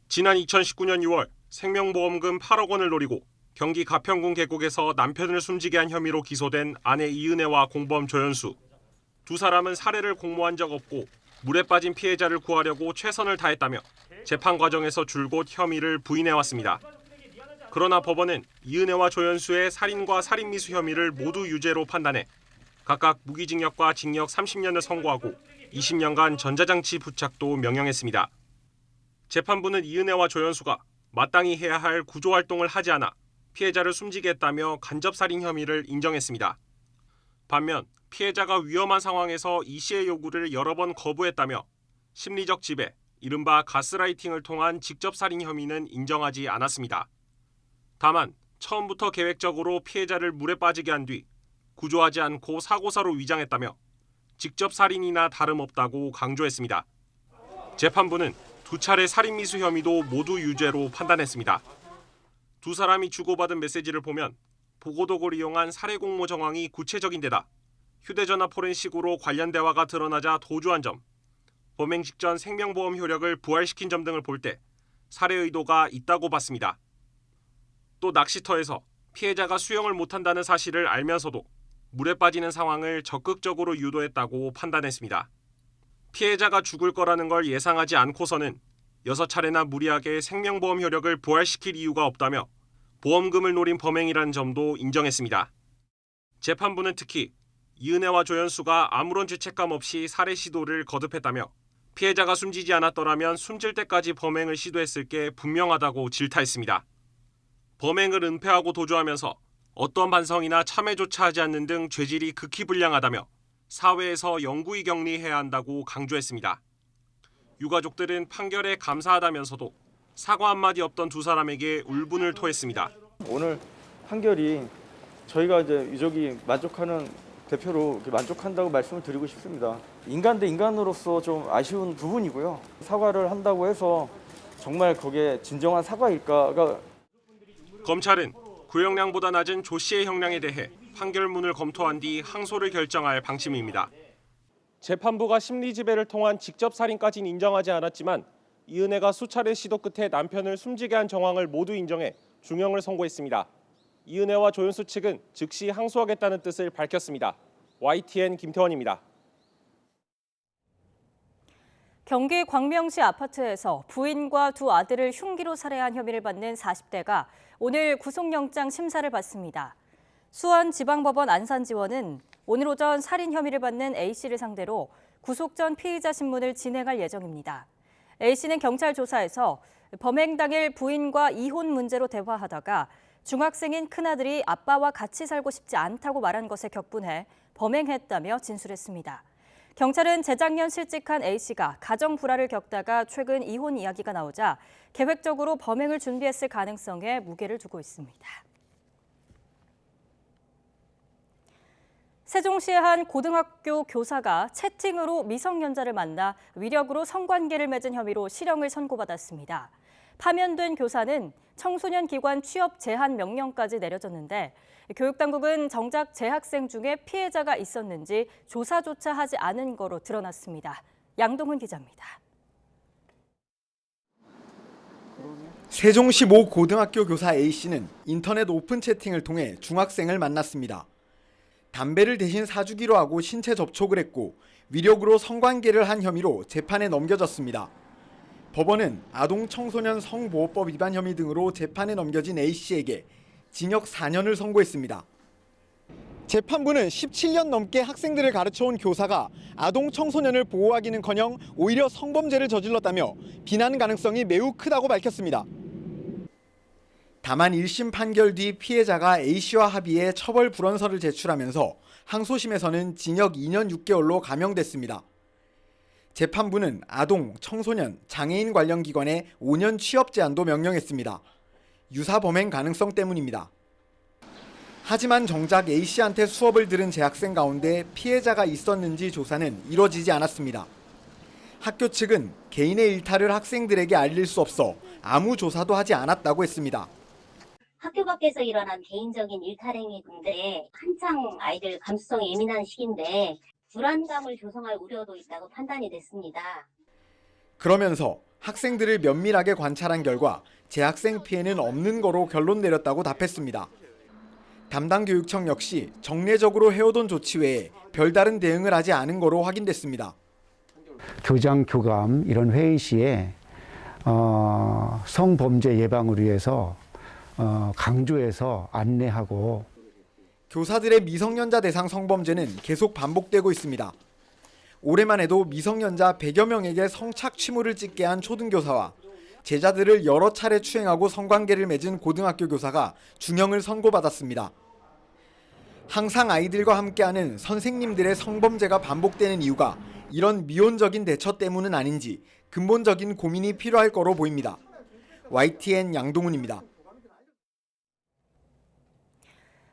지난 2019년 6월 생명보험금 8억 원을 노리고 경기 가평군 계곡에서 남편을 숨지게 한 혐의로 기소된 아내 이은혜와 공범 조현수. 두 사람은 살해를 공모한 적 없고 물에 빠진 피해자를 구하려고 최선을 다했다며 재판 과정에서 줄곧 혐의를 부인해왔습니다. 그러나 법원은 이은혜와 조현수의 살인과 살인미수 혐의를 모두 유죄로 판단해 각각 무기징역과 징역 30년을 선고하고 20년간 전자장치 부착도 명령했습니다. 재판부는 이은혜와 조현수가 마땅히 해야 할 구조활동을 하지 않아 피해자를 숨지게 했다며 간접살인 혐의를 인정했습니다. 반면 피해자가 위험한 상황에서 이 씨의 요구를 여러 번 거부했다며 심리적 지배, 이른바 가스라이팅을 통한 직접살인 혐의는 인정하지 않았습니다. 다만 처음부터 계획적으로 피해자를 물에 빠지게 한 뒤 구조하지 않고 사고사로 위장했다며 직접살인이나 다름없다고 강조했습니다. 재판부는 두 차례 살인미수 혐의도 모두 유죄로 판단했습니다. 두 사람이 주고받은 메시지를 보면 보고도구를 이용한 살해 공모 정황이 구체적인 데다 휴대전화 포렌식으로 관련 대화가 드러나자 도주한 점, 범행 직전 생명보험 효력을 부활시킨 점 등을 볼 때 살해 의도가 있다고 봤습니다. 또 낚시터에서 피해자가 수영을 못한다는 사실을 알면서도 물에 빠지는 상황을 적극적으로 유도했다고 판단했습니다. 피해자가 죽을 거라는 걸 예상하지 않고서는 6차례나 무리하게 생명보험 효력을 부활시킬 이유가 없다며 보험금을 노린 범행이라는 점도 인정했습니다. 재판부는 특히 이은혜와 조현수가 아무런 죄책감 없이 살해 시도를 거듭했다며 피해자가 숨지지 않았더라면 숨질 때까지 범행을 시도했을 게 분명하다고 질타했습니다. 범행을 은폐하고 도주하면서 어떤 반성이나 참회조차 하지 않는 등 죄질이 극히 불량하다며 사회에서 영구히 격리해야 한다고 강조했습니다. 유가족들은 판결에 감사하다면서도 사과 한마디 없던 두 사람에게 울분을 토했습니다. 오늘 판결이 저희가 이제 유족이 만족하는 대표로 만족한다고 말씀을 드리고 싶습니다. 인간 대 인간으로서 좀 아쉬운 부분이고요. 사과를 한다고 해서 정말 그게 진정한 사과일까가. 검찰은 구형량보다 낮은 조 씨의 형량에 대해 판결문을 검토한 뒤 항소를 결정할 방침입니다. 재판부가 심리 지배를 통한 직접 살인까지는 인정하지 않았지만 이은혜가 수차례 시도 끝에 남편을 숨지게 한 정황을 모두 인정해 중형을 선고했습니다. 이은혜와 조현수 측은 즉시 항소하겠다는 뜻을 밝혔습니다. YTN 김태원입니다. 경기 광명시 아파트에서 부인과 두 아들을 흉기로 살해한 혐의를 받는 40대가 오늘 구속영장 심사를 받습니다. 수원지방법원 안산지원은 오늘 오전 살인 혐의를 받는 A씨를 상대로 구속 전 피의자 신문을 진행할 예정입니다. A씨는 경찰 조사에서 범행 당일 부인과 이혼 문제로 대화하다가 중학생인 큰아들이 아빠와 같이 살고 싶지 않다고 말한 것에 격분해 범행했다며 진술했습니다. 경찰은 재작년 실직한 A씨가 가정 불화를 겪다가 최근 이혼 이야기가 나오자 계획적으로 범행을 준비했을 가능성에 무게를 두고 있습니다. 세종시의 한 고등학교 교사가 채팅으로 미성년자를 만나 위력으로 성관계를 맺은 혐의로 실형을 선고받았습니다. 파면된 교사는 청소년 기관 취업 제한 명령까지 내려졌는데 교육당국은 정작 재학생 중에 피해자가 있었는지 조사조차 하지 않은 거로 드러났습니다. 양동훈 기자입니다. 세종시 모 고등학교 교사 A씨는 인터넷 오픈 채팅을 통해 중학생을 만났습니다. 담배를 대신 사주기로 하고 신체 접촉을 했고 위력으로 성관계를 한 혐의로 재판에 넘겨졌습니다. 법원은 아동 청소년 성보호법 위반 혐의 등으로 재판에 넘겨진 A씨에게 징역 4년을 선고했습니다. 재판부는 17년 넘게 학생들을 가르쳐온 교사가 아동 청소년을 보호하기는커녕 오히려 성범죄를 저질렀다며 비난 가능성이 매우 크다고 밝혔습니다. 다만 1심 판결 뒤 피해자가 A씨와 합의해 처벌 불원서를 제출하면서 항소심에서는 징역 2년 6개월로 감형됐습니다. 재판부는 아동, 청소년, 장애인 관련 기관에 5년 취업 제한도 명령했습니다. 유사 범행 가능성 때문입니다. 하지만 정작 A씨한테 수업을 들은 재학생 가운데 피해자가 있었는지 조사는 이뤄지지 않았습니다. 학교 측은 개인의 일탈을 학생들에게 알릴 수 없어 아무 조사도 하지 않았다고 했습니다. 학교 밖에서 일어난 개인적인 일탈행위 등들에 한창 아이들 감수성이 예민한 시기인데 불안감을 조성할 우려도 있다고 판단이 됐습니다. 그러면서 학생들을 면밀하게 관찰한 결과 재학생 피해는 없는 거로 결론 내렸다고 답했습니다. 담당 교육청 역시 정례적으로 해오던 조치 외에 별다른 대응을 하지 않은 거로 확인됐습니다. 교장, 교감 이런 회의 시에 성범죄 예방을 위해서 강조해서 안내하고 교사들의 미성년자 대상 성범죄는 계속 반복되고 있습니다. 올해만 해도 미성년자 100여 명에게 성착취물을 찍게 한 초등교사와 제자들을 여러 차례 추행하고 성관계를 맺은 고등학교 교사가 중형을 선고받았습니다. 항상 아이들과 함께하는 선생님들의 성범죄가 반복되는 이유가 이런 미온적인 대처 때문은 아닌지 근본적인 고민이 필요할 거로 보입니다. YTN 양동훈입니다.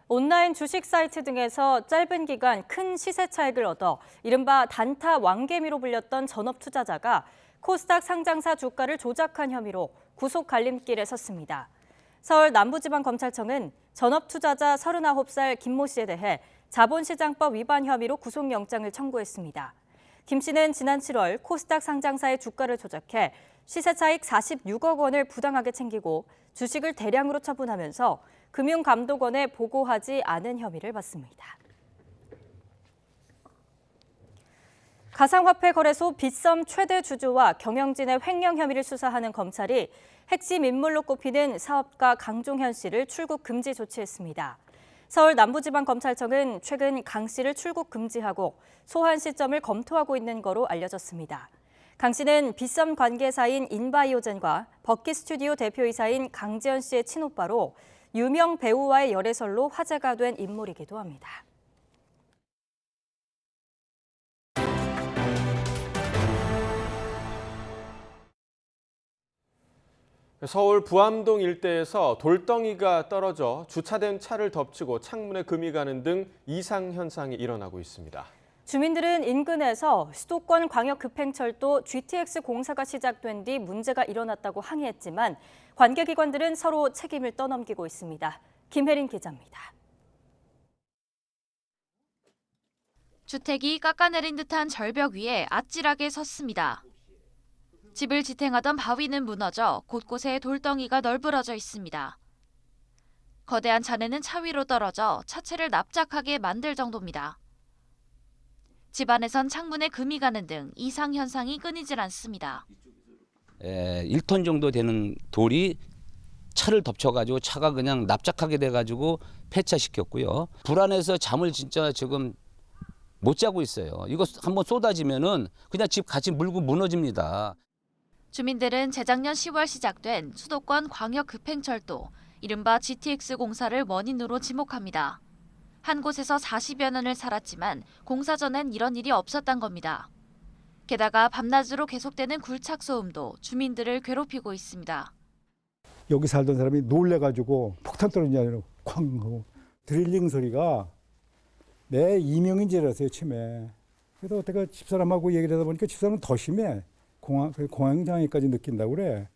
온라인 주식 사이트 등에서 짧은 기간 큰 시세 차익을 얻어 이른바 단타 왕개미로 불렸던 전업 투자자가 코스닥 상장사 주가를 조작한 혐의로 구속 갈림길에 섰습니다. 서울 남부지방검찰청은 전업 투자자 39살 김모 씨에 대해 자본시장법 위반 혐의로 구속영장을 청구했습니다. 김 씨는 지난 7월 코스닥 상장사의 주가를 조작해 시세 차익 46억 원을 부당하게 챙기고 주식을 대량으로 처분하면서 금융감독원에 보고하지 않은 혐의를 받습니다. 가상화폐 거래소 빗썸 최대 주주와 경영진의 횡령 혐의를 수사하는 검찰이 핵심 인물로 꼽히는 사업가 강종현 씨를 출국 금지 조치했습니다. 서울 남부지방검찰청은 최근 강 씨를 출국 금지하고 소환 시점을 검토하고 있는 거로 알려졌습니다. 강 씨는 빗썸 관계사인 인바이오젠과 버킷 스튜디오 대표이사인 강재현 씨의 친오빠로 유명 배우와의 열애설로 화제가 된 인물이기도 합니다. 서울 부암동 일대에서 돌덩이가 떨어져 주차된 차를 덮치고 창문에 금이 가는 등 이상 현상이 일어나고 있습니다. 주민들은 인근에서 수도권 광역급행철도 GTX 공사가 시작된 뒤 문제가 일어났다고 항의했지만 관계기관들은 서로 책임을 떠넘기고 있습니다. 김혜린 기자입니다. 주택이 깎아내린 듯한 절벽 위에 아찔하게 섰습니다. 집을 지탱하던 바위는 무너져 곳곳에 돌덩이가 널브러져 있습니다. 거대한 잔해는 차 위로 떨어져 차체를 납작하게 만들 정도입니다. 집안에선 창문에 금이 가는 등 이상 현상이 끊이질 않습니다. 1톤 정도 되는 돌이 차를 덮쳐가지고 차가 그냥 납작하게 돼가지고 폐차시켰고요. 불안해서 잠을 진짜 지금 못 자고 있어요. 이거 한번 쏟아지면은 그냥 집 같이 물고 무너집니다. 주민들은 재작년 10월 시작된 수도권 광역급행철도, 이른바 GTX 공사를 원인으로 지목합니다. 한 곳에서 40여 년을 살았지만 공사 전엔 이런 일이 없었단 겁니다. 게다가 밤낮으로 계속되는 굴착 소음도 주민들을 괴롭히고 있습니다. 여기 살던 사람이 놀래가지고 폭탄 떨어지냐 쾅 하고 드릴링 소리가 내 이명인 줄 알았어요, 처음에. 그래서 내가 집사람하고 얘기를 하다 보니까 집사람은 더 심해. 공황장애까지 느낀다고 그래.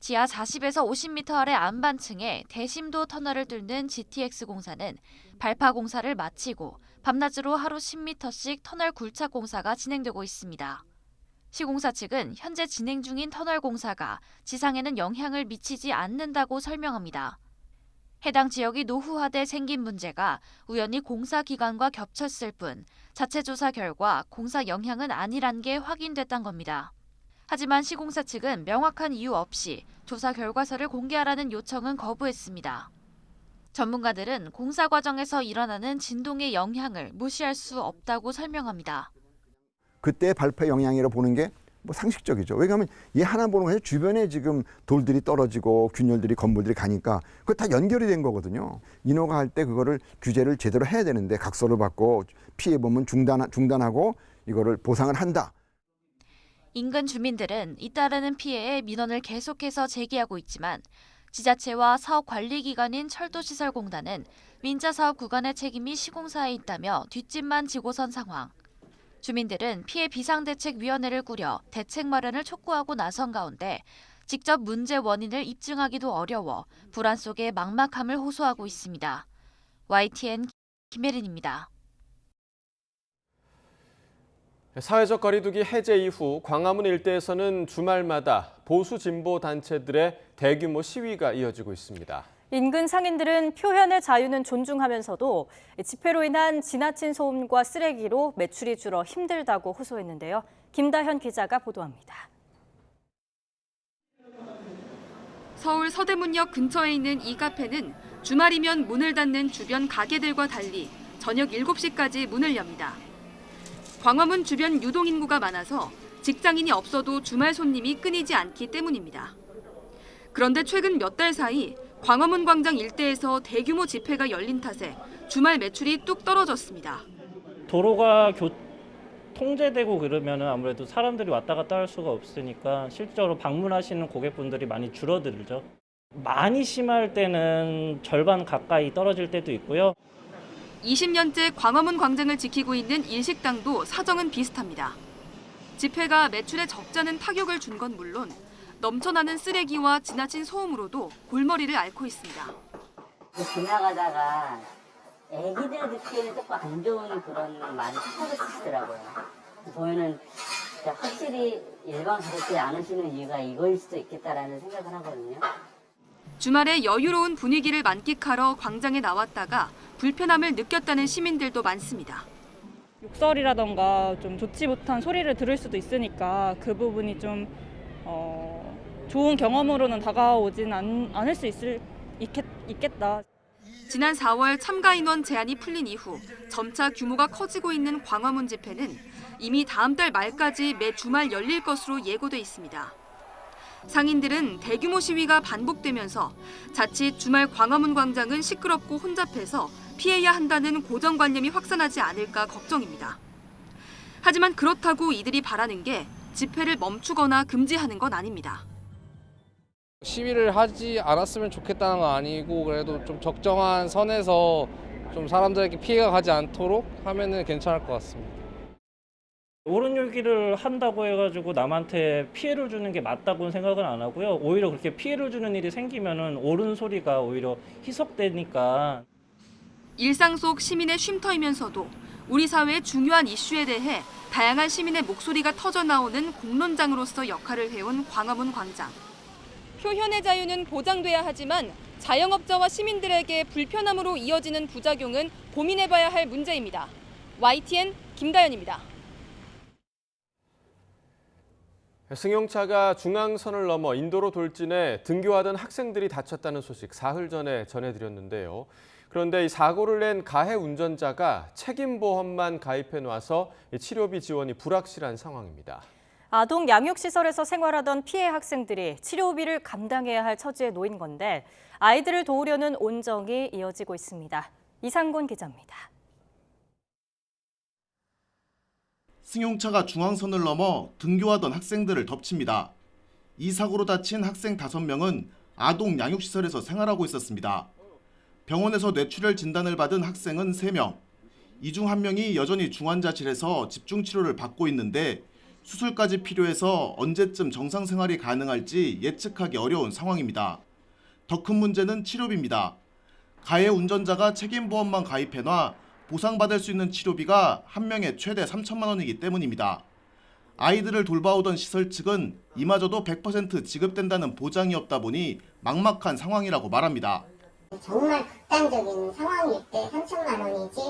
지하 40에서 50m 아래 안반층에 대심도 터널을 뚫는 GTX 공사는 발파 공사를 마치고 밤낮으로 하루 10m씩 터널 굴착 공사가 진행되고 있습니다. 시공사 측은 현재 진행 중인 터널 공사가 지상에는 영향을 미치지 않는다고 설명합니다. 해당 지역이 노후화돼 생긴 문제가 우연히 공사 기간과 겹쳤을 뿐 자체 조사 결과 공사 영향은 아니란 게 확인됐단 겁니다. 하지만 시공사 측은 명확한 이유 없이 조사 결과서를 공개하라는 요청은 거부했습니다. 전문가들은 공사 과정에서 일어나는 진동의 영향을 무시할 수 없다고 설명합니다. 그때 발파 영향이라고 보는 게 뭐 상식적이죠. 왜냐하면 얘 하나 보는 거에 주변에 지금 돌들이 떨어지고 균열들이 건물들이 가니까 그거 다 연결이 된 거거든요. 인허가 할 때 그거를 규제를 제대로 해야 되는데 각서를 받고 피해 보면 중단하고 이거를 보상을 한다. 인근 주민들은 잇따르는 피해에 민원을 계속해서 제기하고 있지만 지자체와 사업관리기관인 철도시설공단은 민자사업 구간의 책임이 시공사에 있다며 뒷짐만 지고선 상황. 주민들은 피해 비상대책위원회를 꾸려 대책 마련을 촉구하고 나선 가운데 직접 문제 원인을 입증하기도 어려워 불안 속에 막막함을 호소하고 있습니다. YTN 김혜린입니다. 사회적 거리두기 해제 이후 광화문 일대에서는 주말마다 보수 진보 단체들의 대규모 시위가 이어지고 있습니다. 인근 상인들은 표현의 자유는 존중하면서도 집회로 인한 지나친 소음과 쓰레기로 매출이 줄어 힘들다고 호소했는데요. 김다현 기자가 보도합니다. 서울 서대문역 근처에 있는 이 카페는 주말이면 문을 닫는 주변 가게들과 달리 저녁 7시까지 문을 엽니다. 광화문 주변 유동인구가 많아서 직장인이 없어도 주말 손님이 끊이지 않기 때문입니다. 그런데 최근 몇 달 사이 광화문 광장 일대에서 대규모 집회가 열린 탓에 주말 매출이 뚝 떨어졌습니다. 도로가 통제되고 그러면 아무래도 사람들이 왔다 갔다 할 수가 없으니까 실제로 방문하시는 고객분들이 많이 줄어들죠. 많이 심할 때는 절반 가까이 떨어질 때도 있고요. 20년째 광화문 광장을 지키고 있는 일식당도 사정은 비슷합니다. 집회가 매출에 적잖은 타격을 준 건 물론 넘쳐나는 쓰레기와 지나친 소음으로도 골머리를 앓고 있습니다. 지나가다가 애기들 듣기에는 조금 안 좋은 그런 말을 하시더라고요. 보면은 확실히 일반 가족들이 안 오시는 이유가 이거일 수도 있겠다라는 생각을 하거든요. 주말에 여유로운 분위기를 만끽하러 광장에 나왔다가 불편함을 느꼈다는 시민들도 많습니다. 욕설이라던가 좀 좋지 못한 소리를 들을 수도 있으니까 그 부분이 좀 좋은 경험으로는 다가오진 않을 수 있겠다. 지난 4월 참가 인원 제한이 풀린 이후 점차 규모가 커지고 있는 광화문 집회는 이미 다음 달 말까지 매 주말 열릴 것으로 예고돼 있습니다. 상인들은 대규모 시위가 반복되면서 자칫 주말 광화문 광장은 시끄럽고 혼잡해서 피해야 한다는 고정관념이 확산하지 않을까 걱정입니다. 하지만 그렇다고 이들이 바라는 게 집회를 멈추거나 금지하는 건 아닙니다. 시위를 하지 않았으면 좋겠다는 건 아니고 그래도 좀 적정한 선에서 좀 사람들에게 피해가 가지 않도록 하면은 괜찮을 것 같습니다. 옳은 얘기를 한다고 해가지고 남한테 피해를 주는 게 맞다고는 생각은 안 하고요. 오히려 그렇게 피해를 주는 일이 생기면은 옳은 소리가 오히려 희석되니까. 일상 속 시민의 쉼터이면서도 우리 사회의 중요한 이슈에 대해 다양한 시민의 목소리가 터져나오는 공론장으로서 역할을 해온 광화문 광장. 표현의 자유는 보장돼야 하지만 자영업자와 시민들에게 불편함으로 이어지는 부작용은 고민해봐야 할 문제입니다. YTN 김다연입니다. 승용차가 중앙선을 넘어 인도로 돌진해 등교하던 학생들이 다쳤다는 소식 사흘 전에 전해드렸는데요. 그런데 이 사고를 낸 가해 운전자가 책임보험만 가입해 놔서 치료비 지원이 불확실한 상황입니다. 아동 양육시설에서 생활하던 피해 학생들이 치료비를 감당해야 할 처지에 놓인 건데 아이들을 도우려는 온정이 이어지고 있습니다. 이상곤 기자입니다. 승용차가 중앙선을 넘어 등교하던 학생들을 덮칩니다. 이 사고로 다친 학생 5명은 아동 양육시설에서 생활하고 있었습니다. 병원에서 뇌출혈 진단을 받은 학생은 3명. 이 중 1명이 여전히 중환자실에서 집중치료를 받고 있는데 수술까지 필요해서 언제쯤 정상 생활이 가능할지 예측하기 어려운 상황입니다. 더 큰 문제는 치료비입니다. 가해 운전자가 책임보험만 가입해놔 보상받을 수 있는 치료비가 한 명에 최대 3천만 원이기 때문입니다. 아이들을 돌봐오던 시설 측은 이마저도 100% 지급된다는 보장이 없다 보니 막막한 상황이라고 말합니다. 정말 극단적인 상황일 때 3천만 원이지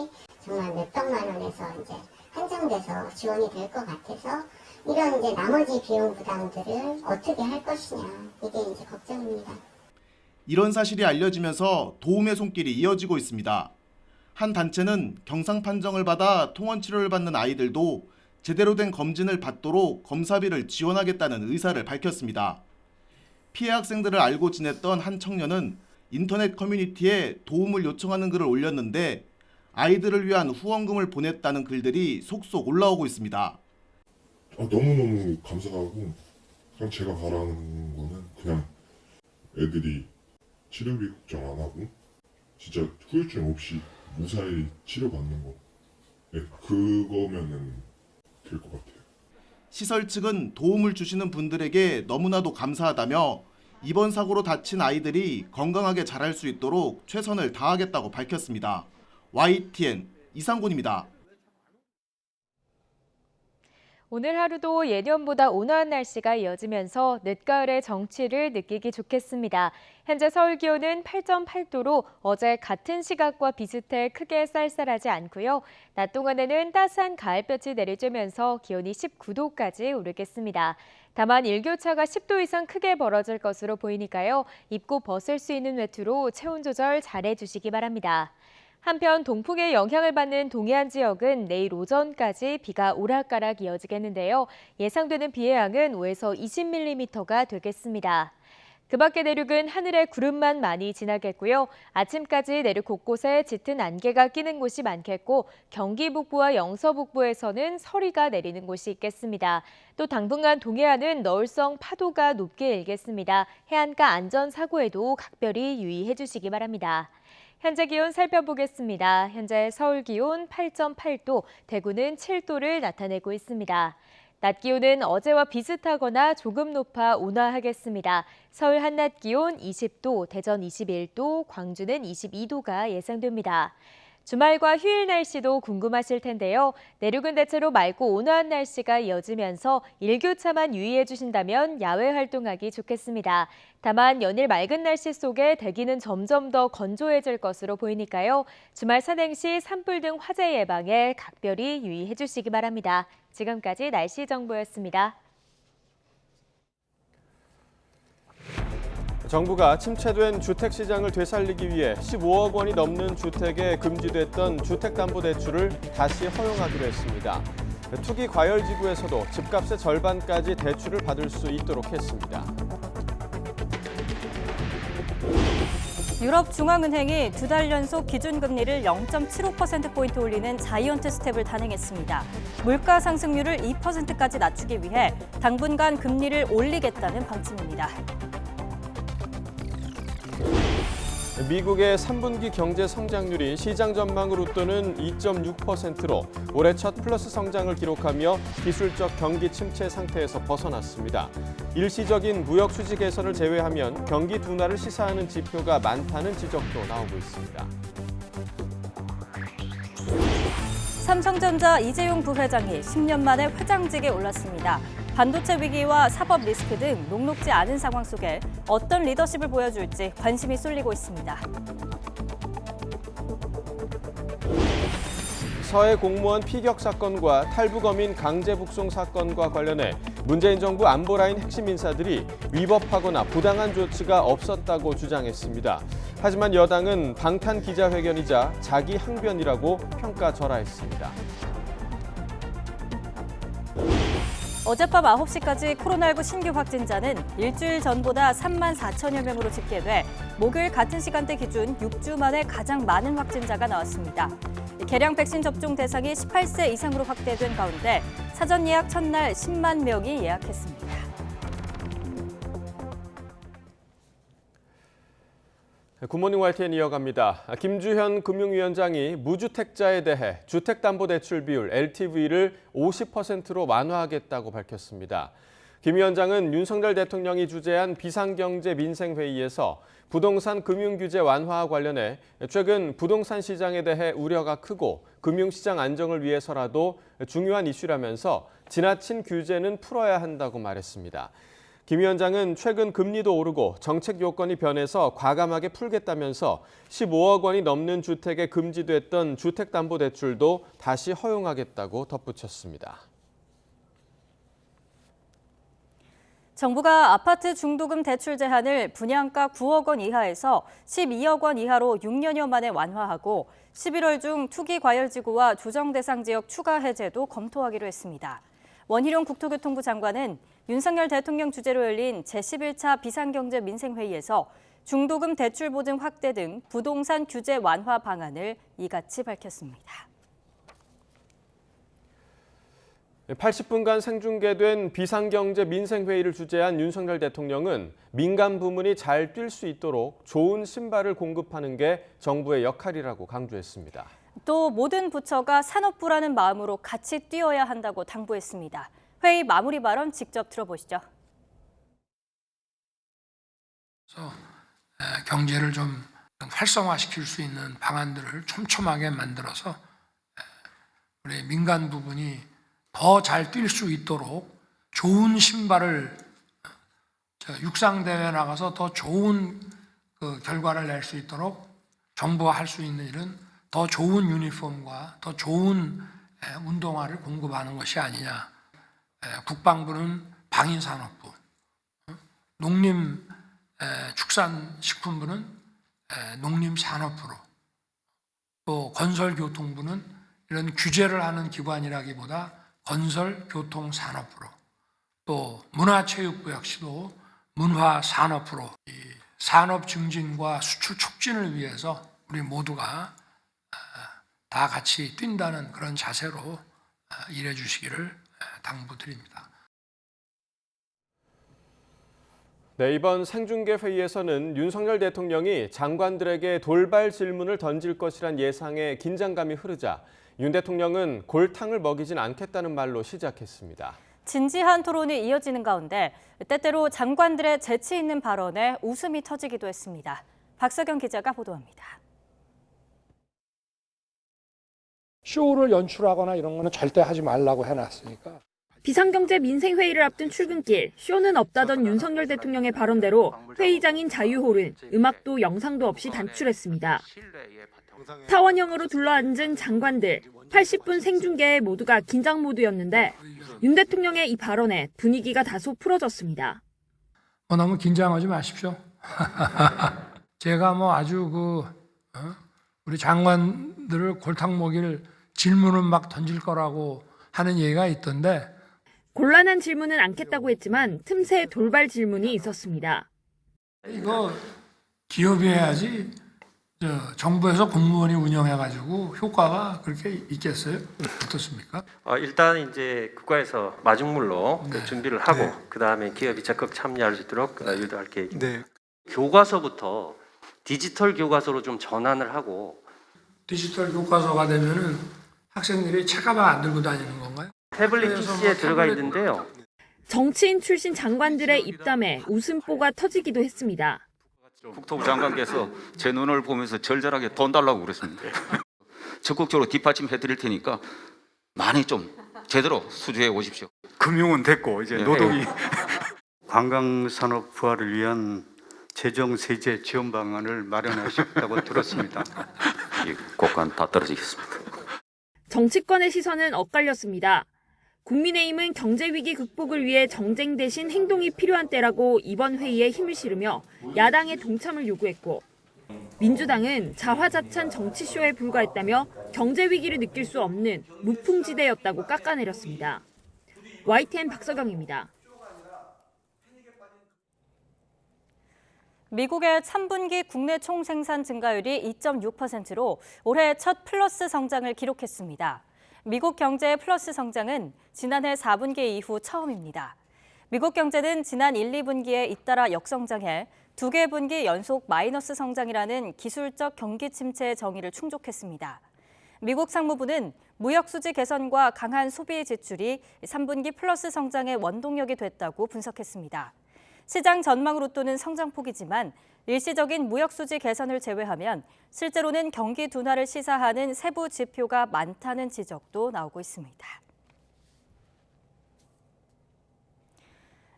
정말 몇백만 원에서 이제 한정돼서 지원이 될 것 같아서 이런 이제 나머지 비용 부담들을 어떻게 할 것이냐 이게 이제 걱정입니다. 이런 사실이 알려지면서 도움의 손길이 이어지고 있습니다. 한 단체는 경상 판정을 받아 통원 치료를 받는 아이들도 제대로 된 검진을 받도록 검사비를 지원하겠다는 의사를 밝혔습니다. 피해 학생들을 알고 지냈던 한 청년은 인터넷 커뮤니티에 도움을 요청하는 글을 올렸는데 아이들을 위한 후원금을 보냈다는 글들이 속속 올라오고 있습니다. 너무너무 감사하고 그냥 제가 바라는 거는 그냥 애들이 치료비 걱정 안 하고 진짜 후유증 없이 무사히 치료받는 거 그거면은 될 것 같아요. 시설 측은 도움을 주시는 분들에게 너무나도 감사하다며 이번 사고로 다친 아이들이 건강하게 자랄 수 있도록 최선을 다하겠다고 밝혔습니다. YTN 이상곤입니다. 오늘 하루도 예년보다 온화한 날씨가 이어지면서 늦가을의 정취를 느끼기 좋겠습니다. 현재 서울 기온은 8.8도로 어제 같은 시각과 비슷해 크게 쌀쌀하지 않고요. 낮 동안에는 따스한 가을볕이 내리쬐면서 기온이 19도까지 오르겠습니다. 다만 일교차가 10도 이상 크게 벌어질 것으로 보이니까요. 입고 벗을 수 있는 외투로 체온 조절 잘해주시기 바랍니다. 한편 동풍의 영향을 받는 동해안 지역은 내일 오전까지 비가 오락가락 이어지겠는데요. 예상되는 비의 양은 5에서 20mm가 되겠습니다. 그 밖에 내륙은 하늘에 구름만 많이 지나겠고요. 아침까지 내륙 곳곳에 짙은 안개가 끼는 곳이 많겠고 경기 북부와 영서 북부에서는 서리가 내리는 곳이 있겠습니다. 또 당분간 동해안은 너울성 파도가 높게 일겠습니다. 해안가 안전사고에도 각별히 유의해 주시기 바랍니다. 현재 기온 살펴보겠습니다. 현재 서울 기온 8.8도, 대구는 7도를 나타내고 있습니다. 낮 기온은 어제와 비슷하거나 조금 높아 온화하겠습니다. 서울 한낮 기온 20도, 대전 21도, 광주는 22도가 예상됩니다. 주말과 휴일 날씨도 궁금하실 텐데요. 내륙은 대체로 맑고 온화한 날씨가 이어지면서 일교차만 유의해 주신다면 야외 활동하기 좋겠습니다. 다만 연일 맑은 날씨 속에 대기는 점점 더 건조해질 것으로 보이니까요. 주말 산행 시 산불 등 화재 예방에 각별히 유의해 주시기 바랍니다. 지금까지 날씨 정보였습니다. 정부가 침체된 주택시장을 되살리기 위해 15억 원이 넘는 주택에 금지됐던 주택담보대출을 다시 허용하기로 했습니다. 투기 과열지구에서도 집값의 절반까지 대출을 받을 수 있도록 했습니다. 유럽중앙은행이 2달 연속 기준금리를 0.75%포인트 올리는 자이언트 스텝을 단행했습니다. 물가 상승률을 2%까지 낮추기 위해 당분간 금리를 올리겠다는 방침입니다. 미국의 3분기 경제 성장률이 시장 전망을 웃도는 2.6%로 올해 첫 플러스 성장을 기록하며 기술적 경기 침체 상태에서 벗어났습니다. 일시적인 무역 수지 개선을 제외하면 경기 둔화를 시사하는 지표가 많다는 지적도 나오고 있습니다. 삼성전자 이재용 부회장이 10년 만에 회장직에 올랐습니다. 반도체 위기와 사법 리스크 등 녹록지 않은 상황 속에 어떤 리더십을 보여줄지 관심이 쏠리고 있습니다. 서해 공무원 피격 사건과 탈북어민 강제 북송 사건과 관련해 문재인 정부 안보라인 핵심 인사들이 위법하거나 부당한 조치가 없었다고 주장했습니다. 하지만 여당은 방탄 기자회견이자 자기 항변이라고 평가절하했습니다. 어젯밤 9시까지 코로나19 신규 확진자는 일주일 전보다 3만 4천여 명으로 집계돼 목요일 같은 시간대 기준 6주 만에 가장 많은 확진자가 나왔습니다. 개량 백신 접종 대상이 18세 이상으로 확대된 가운데 사전 예약 첫날 10만 명이 예약했습니다. 굿모닝 YTN 이어갑니다. 김주현 금융위원장이 무주택자에 대해 주택담보대출 비율 LTV를 50%로 완화하겠다고 밝혔습니다. 김 위원장은 윤석열 대통령이 주재한 비상경제 민생회의에서 부동산 금융규제 완화와 관련해 최근 부동산 시장에 대해 우려가 크고 금융시장 안정을 위해서라도 중요한 이슈라면서 지나친 규제는 풀어야 한다고 말했습니다. 김 위원장은 최근 금리도 오르고 정책 요건이 변해서 과감하게 풀겠다면서 15억 원이 넘는 주택에 금지됐던 주택담보대출도 다시 허용하겠다고 덧붙였습니다. 정부가 아파트 중도금 대출 제한을 분양가 9억 원 이하에서 12억 원 이하로 6년여 만에 완화하고 11월 중 투기 과열지구와 조정 대상 지역 추가 해제도 검토하기로 했습니다. 원희룡 국토교통부 장관은 윤석열 대통령 주재로 열린 제11차 비상경제 민생회의에서 중도금 대출 보증 확대 등 부동산 규제 완화 방안을 이같이 밝혔습니다. 80분간 생중계된 비상경제 민생회의를 주재한 윤석열 대통령은 민간 부문이 잘 뛸 수 있도록 좋은 신발을 공급하는 게 정부의 역할이라고 강조했습니다. 또 모든 부처가 산업부라는 마음으로 같이 뛰어야 한다고 당부했습니다. 회의 마무리 발언 직접 들어보시죠. 경제를 좀 활성화시킬 수 있는 방안들을 촘촘하게 만들어서 우리 민간 부분이 더 잘 뛸 수 있도록 좋은 신발을 육상대회 나가서 더 좋은 결과를 낼 수 있도록 정부가 할 수 있는 일은 더 좋은 유니폼과 더 좋은 운동화를 공급하는 것이 아니냐. 국방부는 방위산업부, 농림축산식품부는 농림산업부로, 또 건설교통부는 이런 규제를 하는 기관이라기보다 건설교통산업부로, 또 문화체육부 역시도 문화산업부로 이 산업 증진과 수출 촉진을 위해서 우리 모두가 다 같이 뛴다는 그런 자세로 일해 주시기를 당부드립니다. 네, 이번 생중계 회의에서는 윤석열 대통령이 장관들에게 돌발 질문을 던질 것이란 예상에 긴장감이 흐르자 윤 대통령은 골탕을 먹이진 않겠다는 말로 시작했습니다. 진지한 토론이 이어지는 가운데 때때로 장관들의 재치 있는 발언에 웃음이 터지기도 했습니다. 박석영 기자가 보도합니다. 쇼를 연출하거나 이런 거는 절대 하지 말라고 해놨으니까. 비상경제 민생회의를 앞둔 출근길, 쇼는 없다던 윤석열 대통령의 발언대로 회의장인 자유홀은 음악도 영상도 없이 단출했습니다. 타원형으로 둘러앉은 장관들, 80분 생중계에 모두가 긴장 모드였는데 윤 대통령의 이 발언에 분위기가 다소 풀어졌습니다. 너무 긴장하지 마십시오. 제가 아주 우리 장관들을 골탕 먹일 질문을 막 던질 거라고 하는 얘기가 있던데 곤란한 질문은 않겠다고 했지만 틈새 돌발 질문이 있었습니다. 이거 기업이 해야지 정부에서 공무원이 운영해가지고 효과가 그렇게 있겠어요? 어떻습니까? 일단 이제 국가에서 마중물로 준비를 하고 그 다음에 기업이 적극 참여할 수 있도록 유도할 계획입니다. 교과서부터 디지털 교과서로 좀 전환을 하고 디지털 교과서가 되면은 학생들이 책가방 안 들고 다니는 건가요? 태블릿 PC에 들어가 있는데요. 정치인 출신 장관들의 입담에 웃음보가 터지기도 했습니다. 국토부 장관께서 제 눈을 보면서 절절하게 돈 달라고 그랬습니다. 적극적으로 뒷받침해 드릴 테니까 많이 좀 제대로 수주해 오십시오. 금융은 됐고 이제 노동이 관광산업 부활을 위한 재정 세제 지원 방안을 마련하셨다고 들었습니다. 이 곡간 다 떨어지겠습니다. 정치권의 시선은 엇갈렸습니다. 국민의힘은 경제위기 극복을 위해 정쟁 대신 행동이 필요한 때라고 이번 회의에 힘을 실으며 야당의 동참을 요구했고 민주당은 자화자찬 정치쇼에 불과했다며 경제위기를 느낄 수 없는 무풍지대였다고 깎아내렸습니다. YTN 박석영입니다. 미국의 3분기 국내 총생산 증가율이 2.6%로 올해 첫 플러스 성장을 기록했습니다. 미국 경제의 플러스 성장은 지난해 4분기 이후 처음입니다. 미국 경제는 지난 1, 2분기에 잇따라 역성장해 2개 분기 연속 마이너스 성장이라는 기술적 경기 침체의 정의를 충족했습니다. 미국 상무부는 무역 수지 개선과 강한 소비 지출이 3분기 플러스 성장의 원동력이 됐다고 분석했습니다. 시장 전망으로또는 성장폭이지만 일시적인 무역 수지 개선을 제외하면 실제로는 경기 둔화를 시사하는 세부 지표가 많다는 지적도 나오고 있습니다.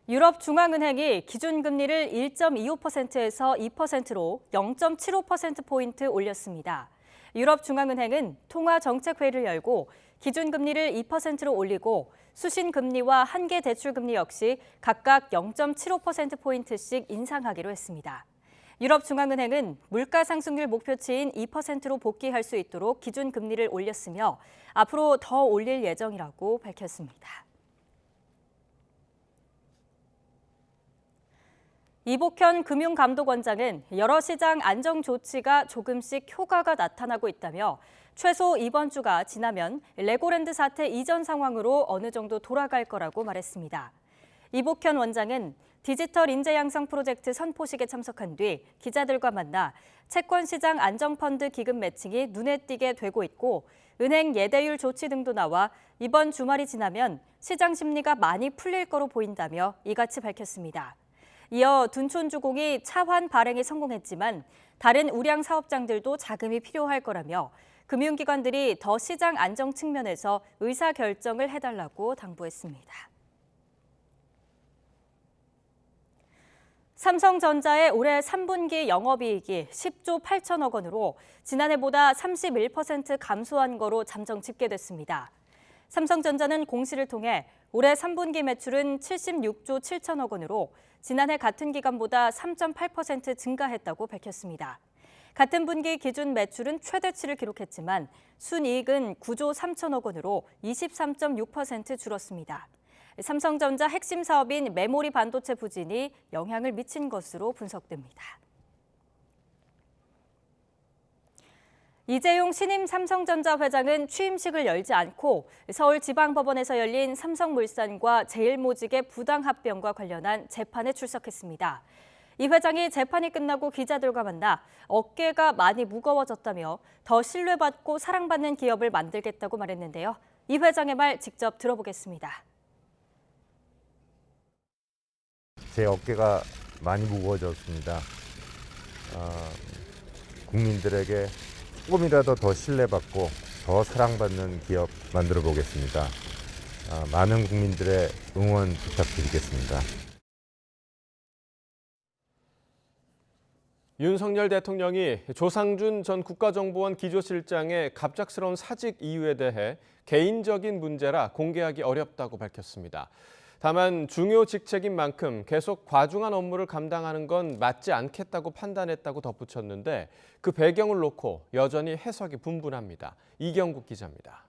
유럽중앙은행이 기준금리를 1.25%에서 2%로 0.75%포인트 올렸습니다. 유럽중앙은행은 통화정책회의를 열고 기준금리를 2%로 올리고 수신금리와 한계대출금리 역시 각각 0.75%포인트씩 인상하기로 했습니다. 유럽중앙은행은 물가상승률 목표치인 2%로 복귀할 수 있도록 기준금리를 올렸으며 앞으로 더 올릴 예정이라고 밝혔습니다. 이복현 금융감독원장은 여러 시장 안정 조치가 조금씩 효과가 나타나고 있다며 최소 이번 주가 지나면 레고랜드 사태 이전 상황으로 어느 정도 돌아갈 거라고 말했습니다. 이복현 원장은 디지털 인재 양성 프로젝트 선포식에 참석한 뒤 기자들과 만나 채권시장 안정펀드 기금 매칭이 눈에 띄게 되고 있고 은행 예대율 조치 등도 나와 이번 주말이 지나면 시장 심리가 많이 풀릴 거로 보인다며 이같이 밝혔습니다. 이어 둔촌주공이 차환 발행에 성공했지만 다른 우량 사업장들도 자금이 필요할 거라며 금융기관들이 더 시장 안정 측면에서 의사결정을 해달라고 당부했습니다. 삼성전자의 올해 3분기 영업이익이 10조 8천억 원으로 지난해보다 31% 감소한 거로 잠정 집계됐습니다. 삼성전자는 공시를 통해 올해 3분기 매출은 76조 7천억 원으로 지난해 같은 기간보다 3.8% 증가했다고 밝혔습니다. 같은 분기 기준 매출은 최대치를 기록했지만 순이익은 9조 3천억 원으로 23.6% 줄었습니다. 삼성전자 핵심 사업인 메모리 반도체 부진이 영향을 미친 것으로 분석됩니다. 이재용 신임 삼성전자 회장은 취임식을 열지 않고 서울지방법원에서 열린 삼성물산과 제일모직의 부당합병과 관련한 재판에 출석했습니다. 이 회장이 재판이 끝나고 기자들과 만나 어깨가 많이 무거워졌다며 더 신뢰받고 사랑받는 기업을 만들겠다고 말했는데요. 이 회장의 말 직접 들어보겠습니다. 제 어깨가 많이 무거워졌습니다. 국민들에게 조금이라도 더 신뢰받고 더 사랑받는 기업 만들어 보겠습니다. 많은 국민들의 응원 부탁드리겠습니다. 윤석열 대통령이 조상준 전 국가정보원 기조실장의 갑작스러운 사직 이유에 대해 개인적인 문제라 공개하기 어렵다고 밝혔습니다. 다만 중요 직책인 만큼 계속 과중한 업무를 감당하는 건 맞지 않겠다고 판단했다고 덧붙였는데 그 배경을 놓고 여전히 해석이 분분합니다. 이경국 기자입니다.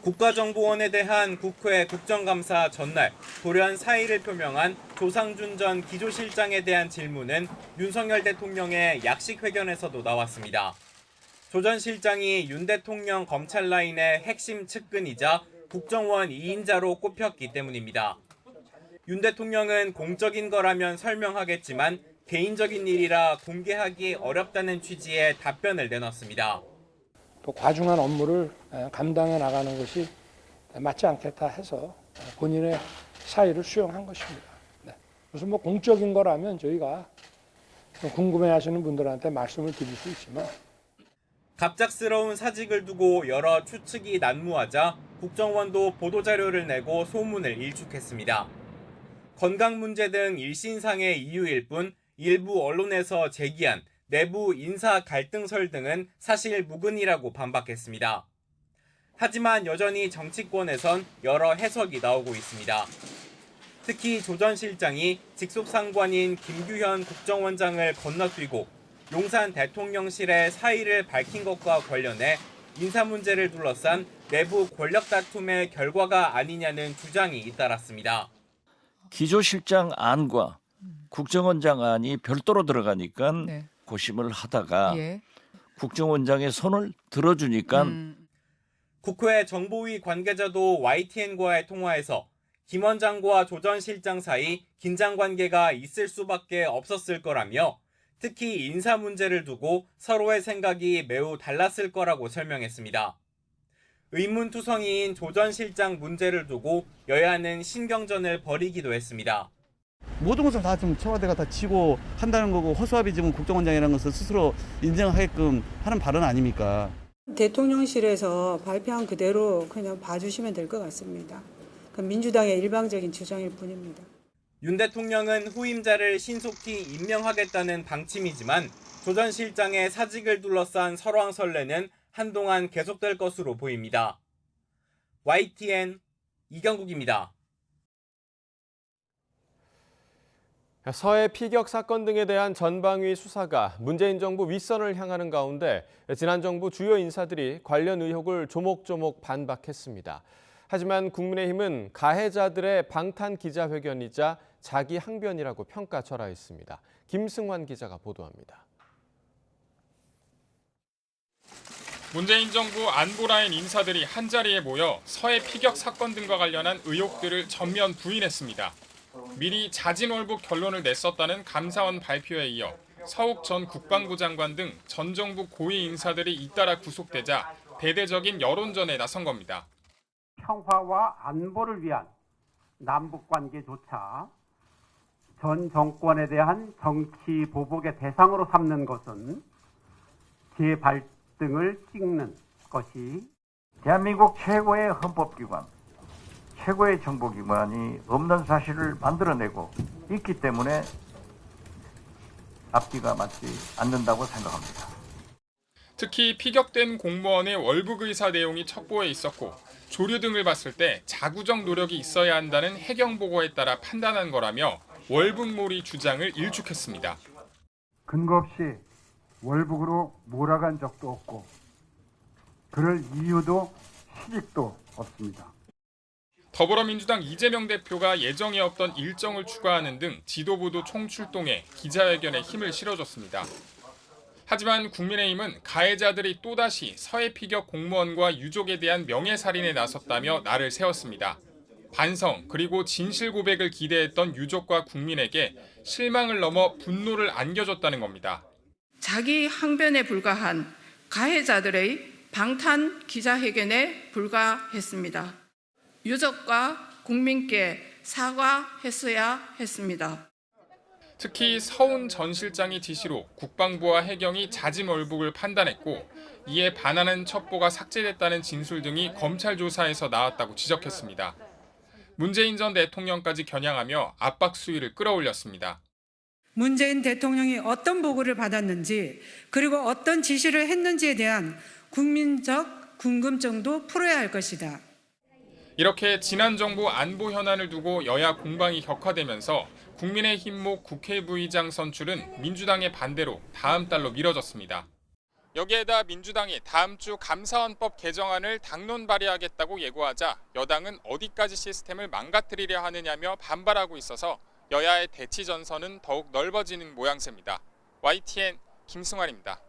국가정보원에 대한 국회 국정감사 전날 돌연 사의를 표명한 조상준 전 기조실장에 대한 질문은 윤석열 대통령의 약식 회견에서도 나왔습니다. 조 전 실장이 윤 대통령 검찰 라인의 핵심 측근이자 국정원 2인자로 꼽혔기 때문입니다. 윤 대통령은 공적인 거라면 설명하겠지만 개인적인 일이라 공개하기 어렵다는 취지의 답변을 내놨습니다. 또 과중한 업무를 감당해 나가는 것이 맞지 않겠다 해서 본인의 사의를 수용한 것입니다. 무슨 공적인 거라면 저희가 궁금해하시는 분들한테 말씀을 드릴 수 있지만 갑작스러운 사직을 두고 여러 추측이 난무하자 국정원도 보도자료를 내고 소문을 일축했습니다. 건강 문제 등 일신상의 이유일 뿐 일부 언론에서 제기한 내부 인사 갈등설 등은 사실 무근이라고 반박했습니다. 하지만 여전히 정치권에선 여러 해석이 나오고 있습니다. 특히 조 전 실장이 직속 상관인 김규현 국정원장을 건너뛰고 용산 대통령실의 사의를 밝힌 것과 관련해 인사 문제를 둘러싼 내부 권력 다툼의 결과가 아니냐는 주장이 잇따랐습니다. 기조실장 안과 국정원장 안이 별도로 들어가니까 고심을 하다가 국정원장의 손을 들어주니까 국회 정보위 관계자도 YTN과의 통화에서 김 원장과 조 전 실장 사이 긴장 관계가 있을 수밖에 없었을 거라며 특히 인사 문제를 두고 서로의 생각이 매우 달랐을 거라고 설명했습니다. 의문투성이인 조 전 실장 문제를 두고 여야는 신경전을 벌이기도 했습니다. 모든 것을 다 좀 청와대가 다 지고 한다는 거고 허수아비 지금 국정원장이라는 것을 스스로 인정하게끔 하는 발언 아닙니까? 대통령실에서 발표한 그대로 그냥 봐주시면 될 것 같습니다. 그 민주당의 일방적인 주장일 뿐입니다. 윤 대통령은 후임자를 신속히 임명하겠다는 방침이지만 조 전 실장의 사직을 둘러싼 설왕설래는 한동안 계속될 것으로 보입니다. YTN 이경국입니다. 서해 피격 사건 등에 대한 전방위 수사가 문재인 정부 윗선을 향하는 가운데 지난 정부 주요 인사들이 관련 의혹을 조목조목 반박했습니다. 하지만 국민의힘은 가해자들의 방탄 기자회견이자 자기 항변이라고 평가절하했습니다. 김승환 기자가 보도합니다. 문재인 정부 안보라인 인사들이 한자리에 모여 서해 피격 사건 등과 관련한 의혹들을 전면 부인했습니다. 미리 자진월북 결론을 냈었다는 감사원 발표에 이어 서욱 전 국방부 장관 등 전 정부 고위 인사들이 잇따라 구속되자 대대적인 여론전에 나선 겁니다. 평화와 안보를 위한 남북관계조차 전 정권에 대한 정치 보복의 대상으로 삼는 것은 재발등을 찍는 것이 대한민국 최고의 헌법기관, 최고의 정보기관이 없는 사실을 만들어내고 있기 때문에 앞뒤가 맞지 않는다고 생각합니다. 특히 피격된 공무원의 월북 의사 내용이 첩보에 있었고 조류 등을 봤을 때 자구적 노력이 있어야 한다는 해경 보고에 따라 판단한 거라며 월북몰이 주장을 일축했습니다. 근거 없이 월북으로 몰아간 적도 없고 그럴 이유도 시직도 없습니다. 더불어민주당 이재명 대표가 예정에 없던 일정을 추가하는 등 지도부도 총출동해 기자회견에 힘을 실어줬습니다. 하지만 국민의힘은 가해자들이 또다시 서해 피격 공무원과 유족에 대한 명예살인에 나섰다며 날을 세웠습니다. 반성 그리고 진실 고백을 기대했던 유족과 국민에게 실망을 넘어 분노를 안겨줬다는 겁니다. 자기 항변에 불과한 가해자들의 방탄 기자회견에 불과했습니다. 유족과 국민께 사과했어야 했습니다. 특히 서훈 전 실장의 지시로 국방부와 해경이 자진월북을 판단했고 이에 반하는 첩보가 삭제됐다는 진술 등이 검찰 조사에서 나왔다고 지적했습니다. 문재인 전 대통령까지 겨냥하며 압박 수위를 끌어올렸습니다. 문재인 대통령이 어떤 보고를 받았는지 그리고 어떤 지시를 했는지에 대한 국민적 궁금증도 풀어야 할 것이다. 이렇게 지난 정부 안보 현안을 두고 여야 공방이 격화되면서 국민의힘목 국회부의장 선출은 민주당의 반대로 다음 달로 미뤄졌습니다. 여기에다 민주당이 다음 주 감사원법 개정안을 당론 발의하겠다고 예고하자 여당은 어디까지 시스템을 망가뜨리려 하느냐며 반발하고 있어서 여야의 대치 전선은 더욱 넓어지는 모양새입니다. YTN 김승환입니다.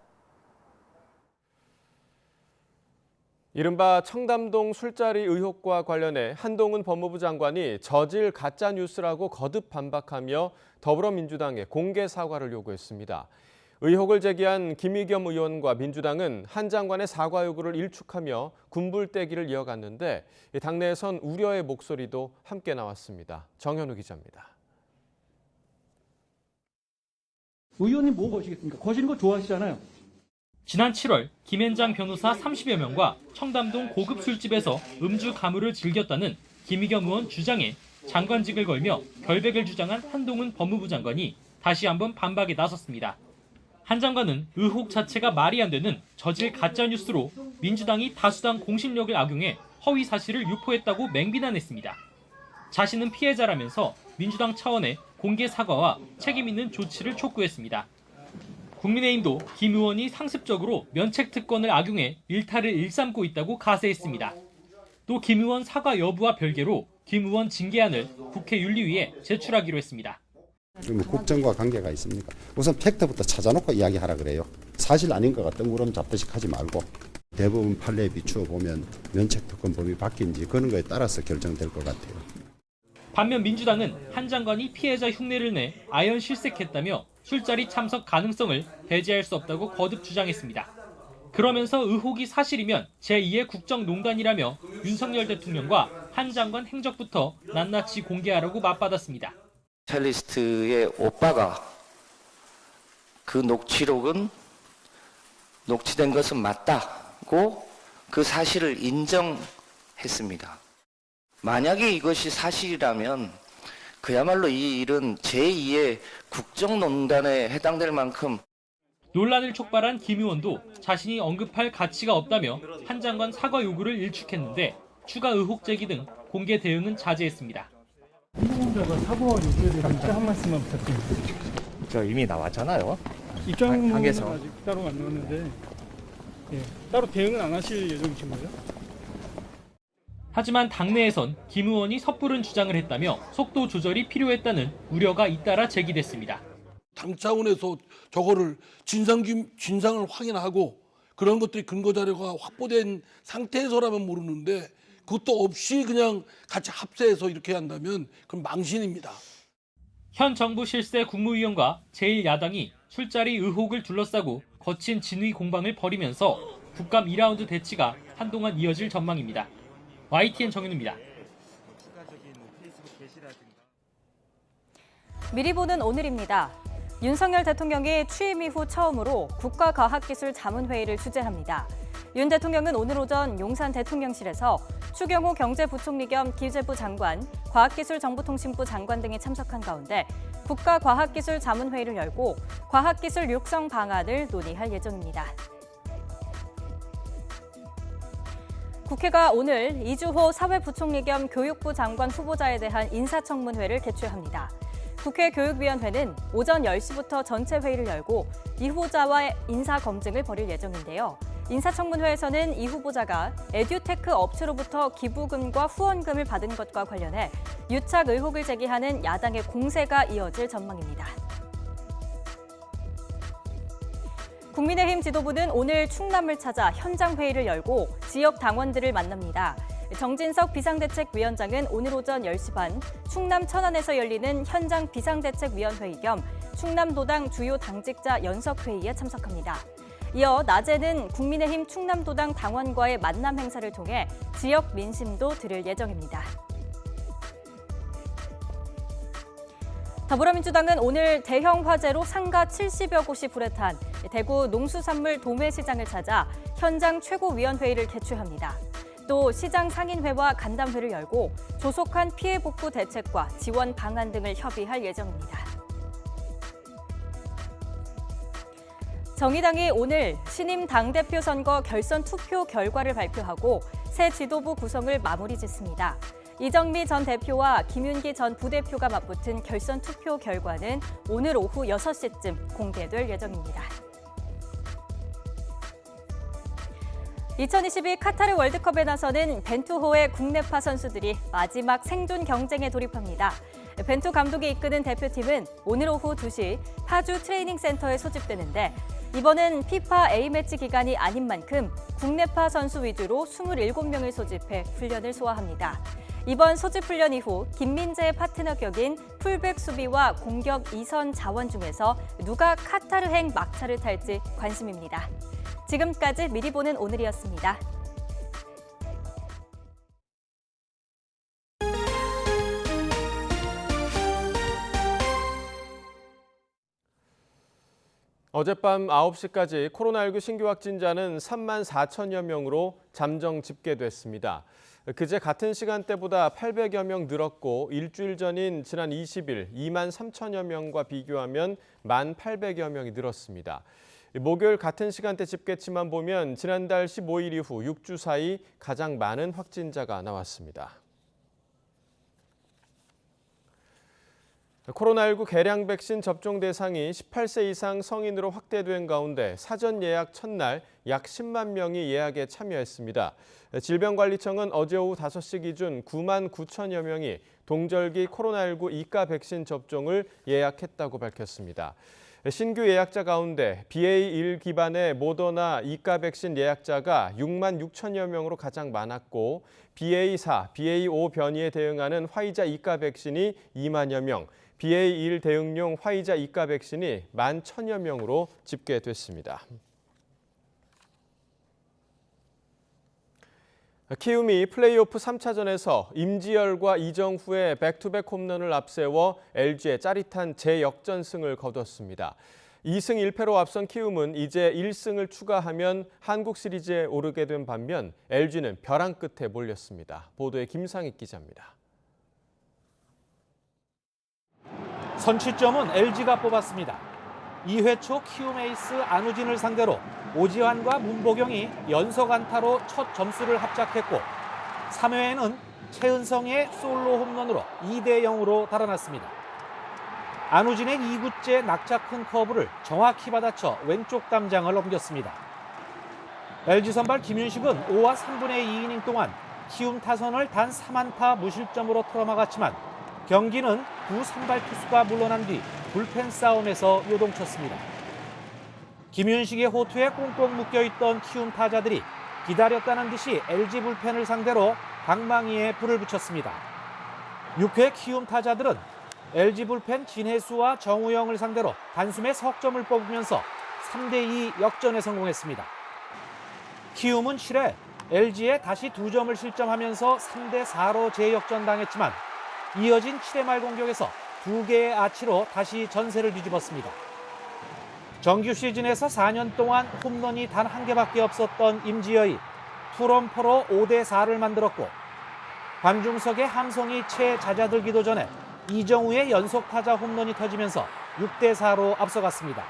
이른바 청담동 술자리 의혹과 관련해 한동훈 법무부 장관이 저질 가짜 뉴스라고 거듭 반박하며 더불어민주당에 공개 사과를 요구했습니다. 의혹을 제기한 김의겸 의원과 민주당은 한 장관의 사과 요구를 일축하며 군불대기를 이어갔는데 당내에선 우려의 목소리도 함께 나왔습니다. 정현우 기자입니다. 의원님 뭐 거시겠습니까? 거시는 거 좋아하시잖아요. 지난 7월 김앤장 변호사 30여 명과 청담동 고급 술집에서 음주 가무를 즐겼다는 김의겸 의원 주장에 장관직을 걸며 결백을 주장한 한동훈 법무부 장관이 다시 한번 반박에 나섰습니다. 한 장관은 의혹 자체가 말이 안 되는 저질 가짜뉴스로 민주당이 다수당 공신력을 악용해 허위 사실을 유포했다고 맹비난했습니다. 자신은 피해자라면서 민주당 차원의 공개 사과와 책임 있는 조치를 촉구했습니다. 국민의힘도 김 의원이 상습적으로 면책 특권을 악용해 일탈을 일삼고 있다고 가세했습니다. 또 김 의원 사과 여부와 별개로 김 의원 징계안을 국회 윤리위에 제출하기로 했습니다. 국정과 관계가 있습니까? 우선 팩트부터 찾아놓고 이야기하라 그래요. 사실 아닌 거가 뜬구름 잡듯이 하지 말고 대부분 판례에 비추어 보면 면책특권 범위 바뀐지 그런 거에 따라서 결정될 것 같아요. 반면 민주당은 한 장관이 피해자 흉내를 내 아연 실색했다며 술자리 참석 가능성을 배제할 수 없다고 거듭 주장했습니다. 그러면서 의혹이 사실이면 제2의 국정농단이라며 윤석열 대통령과 한 장관 행적부터 낱낱이 공개하라고 맞받았습니다. 첼리스트의 오빠가 그 녹취록은 녹취된 것은 맞다고 그 사실을 인정했습니다. 만약에 이것이 사실이라면 그야말로 이 일은 제2의 국정농단에 해당될 만큼 논란을 촉발한 김 의원도 자신이 언급할 가치가 없다며 한 장관 사과 요구를 일축했는데 추가 의혹 제기 등 공개 대응은 자제했습니다. 홍보자가 사과 요구에 대해서 한 말씀만 부탁드립니다. 저 이미 나왔잖아요. 입장은 관계에서. 아직 따로 안 나왔는데 따로 대응은 안 하실 예정이신 거예요? 하지만 당내에선 김 의원이 섣부른 주장을 했다며 속도 조절이 필요했다는 우려가 잇따라 제기됐습니다. 당 차원에서 저거를 진상을 확인하고 그런 것들이 근거 자료가 확보된 상태에서라면 모르는데 그것도 없이 그냥 같이 합세해서 이렇게 한다면 그건 망신입니다. 현 정부 실세 국무위원과 제1야당이 술자리 의혹을 둘러싸고 거친 진위 공방을 벌이면서 국감 2라운드 대치가 한동안 이어질 전망입니다. YTN 정윤우입니다. 미리 보는 오늘입니다. 윤석열 대통령이 취임 이후 처음으로 국가과학기술자문회의를 주재합니다. 윤 대통령은 오늘 오전 용산 대통령실에서 추경호 경제부총리 겸 기재부 장관, 과학기술정보통신부 장관 등이 참석한 가운데 국가과학기술자문회의를 열고 과학기술 육성 방안을 논의할 예정입니다. 국회가 오늘 이주호 사회부총리 겸 교육부 장관 후보자에 대한 인사청문회를 개최합니다. 국회 교육위원회는 오전 10시부터 전체 회의를 열고 이 후보자와의 인사검증을 벌일 예정인데요. 인사청문회에서는 이 후보자가 에듀테크 업체로부터 기부금과 후원금을 받은 것과 관련해 유착 의혹을 제기하는 야당의 공세가 이어질 전망입니다. 국민의힘 지도부는 오늘 충남을 찾아 현장 회의를 열고 지역 당원들을 만납니다. 정진석 비상대책위원장은 오늘 오전 10시 반 충남 천안에서 열리는 현장 비상대책위원회의 겸 충남도당 주요 당직자 연석회의에 참석합니다. 이어 낮에는 국민의힘 충남도당 당원과의 만남 행사를 통해 지역 민심도 들을 예정입니다. 더불어민주당은 오늘 대형 화재로 상가 70여 곳이 불에 탄 대구 농수산물 도매시장을 찾아 현장 최고위원회의를 개최합니다. 또 시장 상인회와 간담회를 열고 조속한 피해 복구 대책과 지원 방안 등을 협의할 예정입니다. 정의당이 오늘 신임 당대표 선거 결선 투표 결과를 발표하고 새 지도부 구성을 마무리 짓습니다. 이정미 전 대표와 김윤기 전 부대표가 맞붙은 결선 투표 결과는 오늘 오후 6시쯤 공개될 예정입니다. 2022 카타르 월드컵에 나서는 벤투호의 국내파 선수들이 마지막 생존 경쟁에 돌입합니다. 벤투 감독이 이끄는 대표팀은 오늘 오후 2시 파주 트레이닝 센터에 소집되는데 이번은 피파 A매치 기간이 아닌 만큼 국내파 선수 위주로 27명을 소집해 훈련을 소화합니다. 이번 소집 훈련 이후 김민재의 파트너 격인 풀백 수비와 공격 2선 자원 중에서 누가 카타르행 막차를 탈지 관심입니다. 지금까지 미리 보는 오늘이었습니다. 어젯밤 9시까지 코로나19 신규 확진자는 3만 4천여 명으로 잠정 집계됐습니다. 그제 같은 시간대보다 800여 명 늘었고 일주일 전인 지난 20일 2만 3천여 명과 비교하면 1,800여 명이 늘었습니다. 목요일 같은 시간대 집계치만 보면 지난달 15일 이후 6주 사이 가장 많은 확진자가 나왔습니다. 코로나19 개량 백신 접종 대상이 18세 이상 성인으로 확대된 가운데 사전 예약 첫날 약 10만 명이 예약에 참여했습니다. 질병관리청은 어제 오후 5시 기준 9만 9천여 명이 동절기 코로나19 2가 백신 접종을 예약했다고 밝혔습니다. 신규 예약자 가운데 BA1 기반의 모더나 2가 백신 예약자가 6만 6천여 명으로 가장 많았고 BA4, BA5 변이에 대응하는 화이자 2가 백신이 2만여 명, BA1 대응용 화이자 2가 백신이 1만 1천여 명으로 집계됐습니다. 키움이 플레이오프 3차전에서 임지열과 이정후의 백투백 홈런을 앞세워 LG의 짜릿한 재역전승을 거뒀습니다. 2승 1패로 앞선 키움은 이제 1승을 추가하면 한국 시리즈에 오르게 된 반면 LG는 벼랑 끝에 몰렸습니다. 보도에 김상익 기자입니다. 선취점은 LG가 뽑았습니다. 2회 초 키움 에이스 안우진을 상대로 오지환과 문보경이 연속 안타로 첫 점수를 합작했고 3회에는 최은성의 솔로 홈런으로 2대 0으로 달아났습니다. 안우진의 2구째 낙차 큰 커브를 정확히 받아쳐 왼쪽 담장을 넘겼습니다. LG 선발 김윤식은 5와 3분의 2이닝 동안 키움 타선을 단 3안타 무실점으로 털어막았지만 경기는 두 선발 투수가 물러난 뒤 불펜 싸움에서 요동쳤습니다. 김윤식의 호투에 꽁꽁 묶여있던 키움 타자들이 기다렸다는 듯이 LG 불펜을 상대로 방망이에 불을 붙였습니다. 6회 키움 타자들은 LG 불펜 진해수와 정우영을 상대로 단숨에 석점을 뽑으면서 3대2 역전에 성공했습니다. 키움은 7회 LG에 다시 2점을 실점하면서 3대4로 재역전당했지만 이어진 7회 말 공격에서 2개의 아치로 다시 전세를 뒤집었습니다. 정규 시즌에서 4년 동안 홈런이 단 1개밖에 없었던 임지열이 투런포로 5대4를 만들었고 관중석의 함성이 채 잦아들기도 전에 이정우의 연속 타자 홈런이 터지면서 6대4로 앞서갔습니다.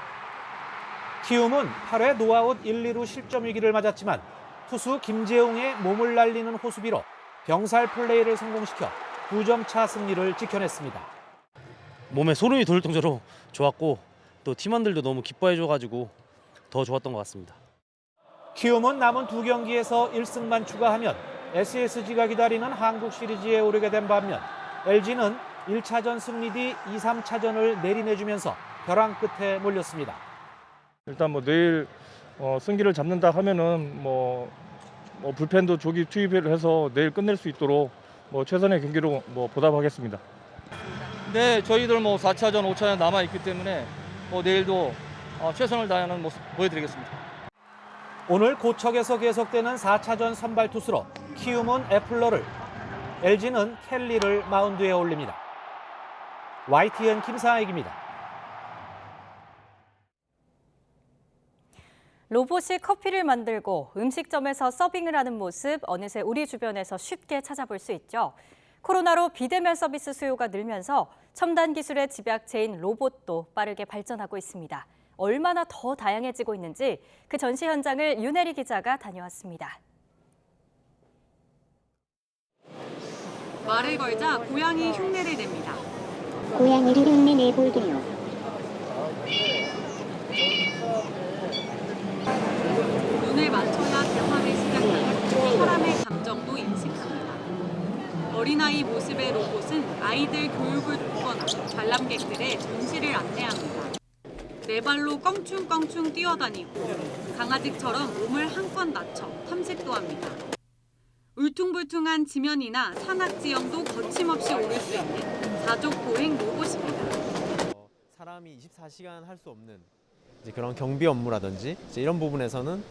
키움은 8회 노아웃 1, 2루 실점 위기를 맞았지만 투수 김재웅의 몸을 날리는 호수비로 병살 플레이를 성공시켜 2점 차 승리를 지켜냈습니다. 몸에 소름이 돋을 정도로 좋았고 또 팀원들도 너무 기뻐해줘가지고 더 좋았던 것 같습니다. 키움은 남은 2경기에서 1승만 추가하면 SSG가 기다리는 한국 시리즈에 오르게 된 반면 LG는 1차전 승리 뒤 2, 3차전을 내리내주면서 벼랑 끝에 몰렸습니다. 일단 내일 승기를 잡는다 하면은 불펜도 조기 투입을 해서 내일 끝낼 수 있도록 최선의 경기로 보답하겠습니다. 네, 저희들 4차전, 5차전 남아 있기 때문에 내일도 최선을 다하는 모습 보여드리겠습니다. 오늘 고척에서 계속되는 4차전 선발 투수로 키움은 애플러를, LG는 켈리를 마운드에 올립니다. YTN 김상익입니다. 로봇이 커피를 만들고 음식점에서 서빙을 하는 모습 어느새 우리 주변에서 쉽게 찾아볼 수 있죠. 코로나로 비대면 서비스 수요가 늘면서 첨단 기술의 집약체인 로봇도 빠르게 발전하고 있습니다. 얼마나 더 다양해지고 있는지 그 전시 현장을 윤혜리 기자가 다녀왔습니다. 말을 걸자 고양이 흉내를 냅니다. 고양이를 흉내내 볼게요. 눈을 맞춰야 대화를 시작하고 사람의 감정도 인식합니다. 어린아이 모습의 로봇은 아이들 교육을 돕거나 관람객들의 전시를 안내합니다. 네 발로 껑충껑충 뛰어다니고 강아지처럼 몸을 한껏 낮춰 탐색도 합니다. 울퉁불퉁한 지면이나 산악 지형도 거침없이 오를 수 있는 사족 보행 로봇입니다. 사람이 24시간 할 수 없는 그런 경비 업무라든지 이런 부분에서는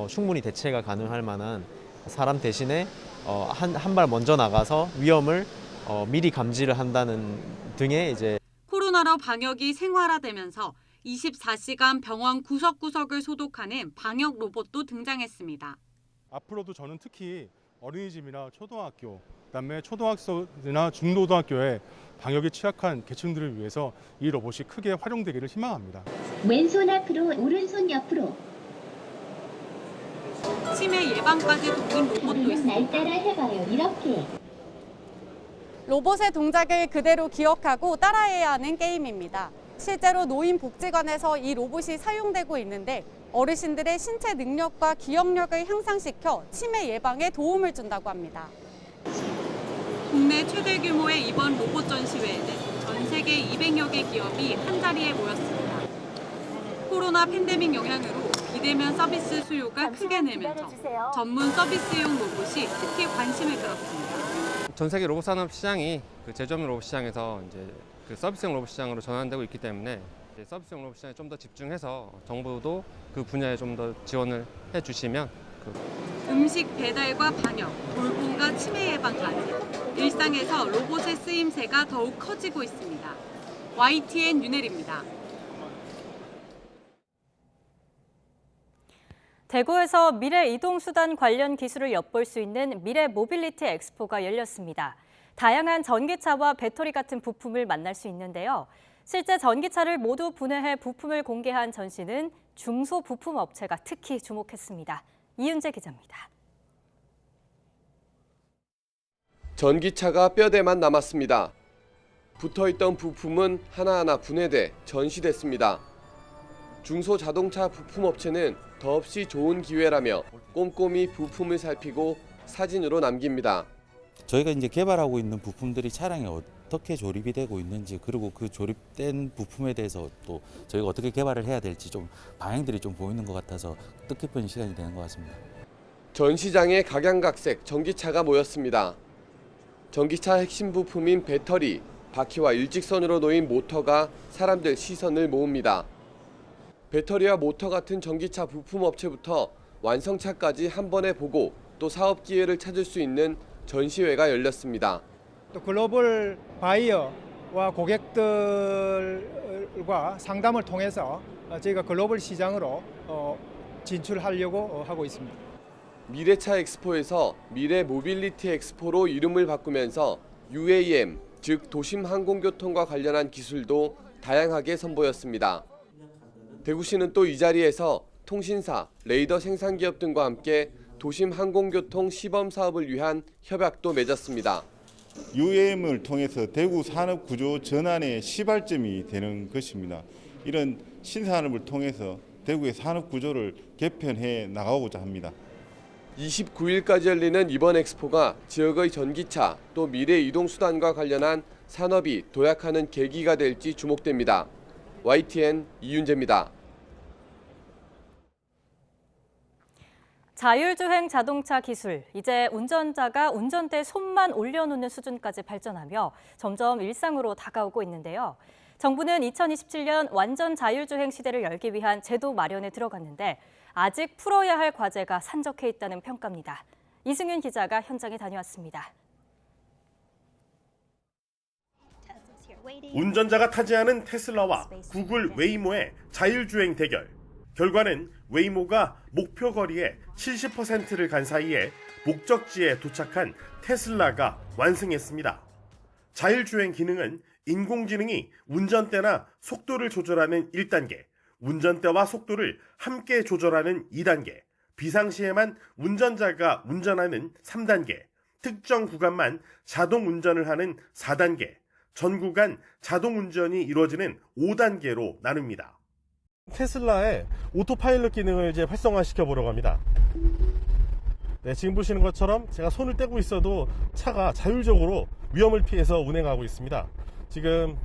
충분히 대체가 가능할 만한 사람 대신에 한 발 먼저 나가서 위험을 미리 감지를 한다는 등의 코로나로 방역이 생활화되면서 24시간 병원 구석구석을 소독하는 방역 로봇도 등장했습니다. 앞으로도 저는 특히 어린이집이나 초등학교, 그다음에 초등학생이나 중고등학교에 방역에 취약한 계층들을 위해서 이 로봇이 크게 활용되기를 희망합니다. 왼손 앞으로, 오른손 옆으로. 치매 예방까지 돕는 로봇도 있습니다. 날 따라 해봐요. 이렇게. 로봇의 동작을 그대로 기억하고 따라해야 하는 게임입니다. 실제로 노인복지관에서 이 로봇이 사용되고 있는데 어르신들의 신체 능력과 기억력을 향상시켜 치매 예방에 도움을 준다고 합니다. 국내 최대 규모의 이번 로봇 전시회에는 전 세계 200여 개 기업이 한자리에 모였습니다. 코로나 팬데믹 영향으로 비대면 서비스 수요가 크게 늘면서 전문 서비스용 로봇이 특히 관심을 끌었습니다. 전 세계 로봇 산업 시장이 제조업 로봇 시장에서 이제 서비스용 로봇 시장으로 전환되고 있기 때문에 서비스용 로봇 시장에 좀 더 집중해서 정부도 그 분야에 좀 더 지원을 해주시면 음식 배달과 방역, 돌봄과 치매 예방까지 일상에서 로봇의 쓰임새가 더욱 커지고 있습니다. YTN 윤혜리입니다. 대구에서 미래 이동수단 관련 기술을 엿볼 수 있는 미래 모빌리티 엑스포가 열렸습니다. 다양한 전기차와 배터리 같은 부품을 만날 수 있는데요. 실제 전기차를 모두 분해해 부품을 공개한 전시는 중소부품업체가 특히 주목했습니다. 이윤재 기자입니다. 전기차가 뼈대만 남았습니다. 붙어있던 부품은 하나하나 분해돼 전시됐습니다. 중소자동차 부품업체는 더없이 좋은 기회라며 꼼꼼히 부품을 살피고 사진으로 남깁니다. 저희가 이제 개발하고 있는 부품들이 차량에 어떻게 조립이 되고 있는지, 그리고 그 조립된 부품에 대해서 또 저희가 어떻게 개발을 해야 될지 좀 방향들이 좀 보이는 것 같아서 뜻깊은 시간이 되는 것 같습니다. 전시장에 각양각색 전기차가 모였습니다. 전기차 핵심 부품인 배터리, 바퀴와 일직선으로 놓인 모터가 사람들 시선을 모읍니다. 배터리와 모터 같은 전기차 부품업체부터 완성차까지 한 번에 보고 또 사업 기회를 찾을 수 있는 전시회가 열렸습니다. 또 글로벌 바이어와 고객들과 상담을 통해서 저희가 글로벌 시장으로 진출하려고 하고 있습니다. 미래차 엑스포에서 미래 모빌리티 엑스포로 이름을 바꾸면서 UAM, 즉 도심 항공교통과 관련한 기술도 다양하게 선보였습니다. 대구시는 또 이 자리에서 통신사, 레이더 생산기업 등과 함께 도심 항공교통 시범 사업을 위한 협약도 맺었습니다. UAM을 통해서 대구 산업 구조 전환의 시발점이 되는 것입니다. 이런 신산업을 통해서 대구의 산업 구조를 개편해 나가고자 합니다. 29일까지 열리는 이번 엑스포가 지역의 전기차 또 미래 이동수단과 관련한 산업이 도약하는 계기가 될지 주목됩니다. YTN 이윤재입니다. 자율주행 자동차 기술, 이제 운전자가 운전대에 손만 올려놓는 수준까지 발전하며 점점 일상으로 다가오고 있는데요. 정부는 2027년 완전 자율주행 시대를 열기 위한 제도 마련에 들어갔는데 아직 풀어야 할 과제가 산적해 있다는 평가입니다. 이승윤 기자가 현장에 다녀왔습니다. 운전자가 타지 않은 테슬라와 구글 웨이모의 자율주행 대결. 결과는 웨이모가 목표 거리의 70%를 간 사이에 목적지에 도착한 테슬라가 완승했습니다. 자율주행 기능은 인공지능이 운전대나 속도를 조절하는 1단계, 운전대와 속도를 함께 조절하는 2단계, 비상시에만 운전자가 운전하는 3단계, 특정 구간만 자동 운전을 하는 4단계, 전 구간 자동 운전이 이루어지는 5단계로 나눕니다. 테슬라의 오토파일럿 기능을 이제 활성화시켜 보려고 합니다. 네, 지금 보시는 것처럼 제가 손을 떼고 있어도 차가 자율적으로 위험을 피해서 운행하고 있습니다. 지금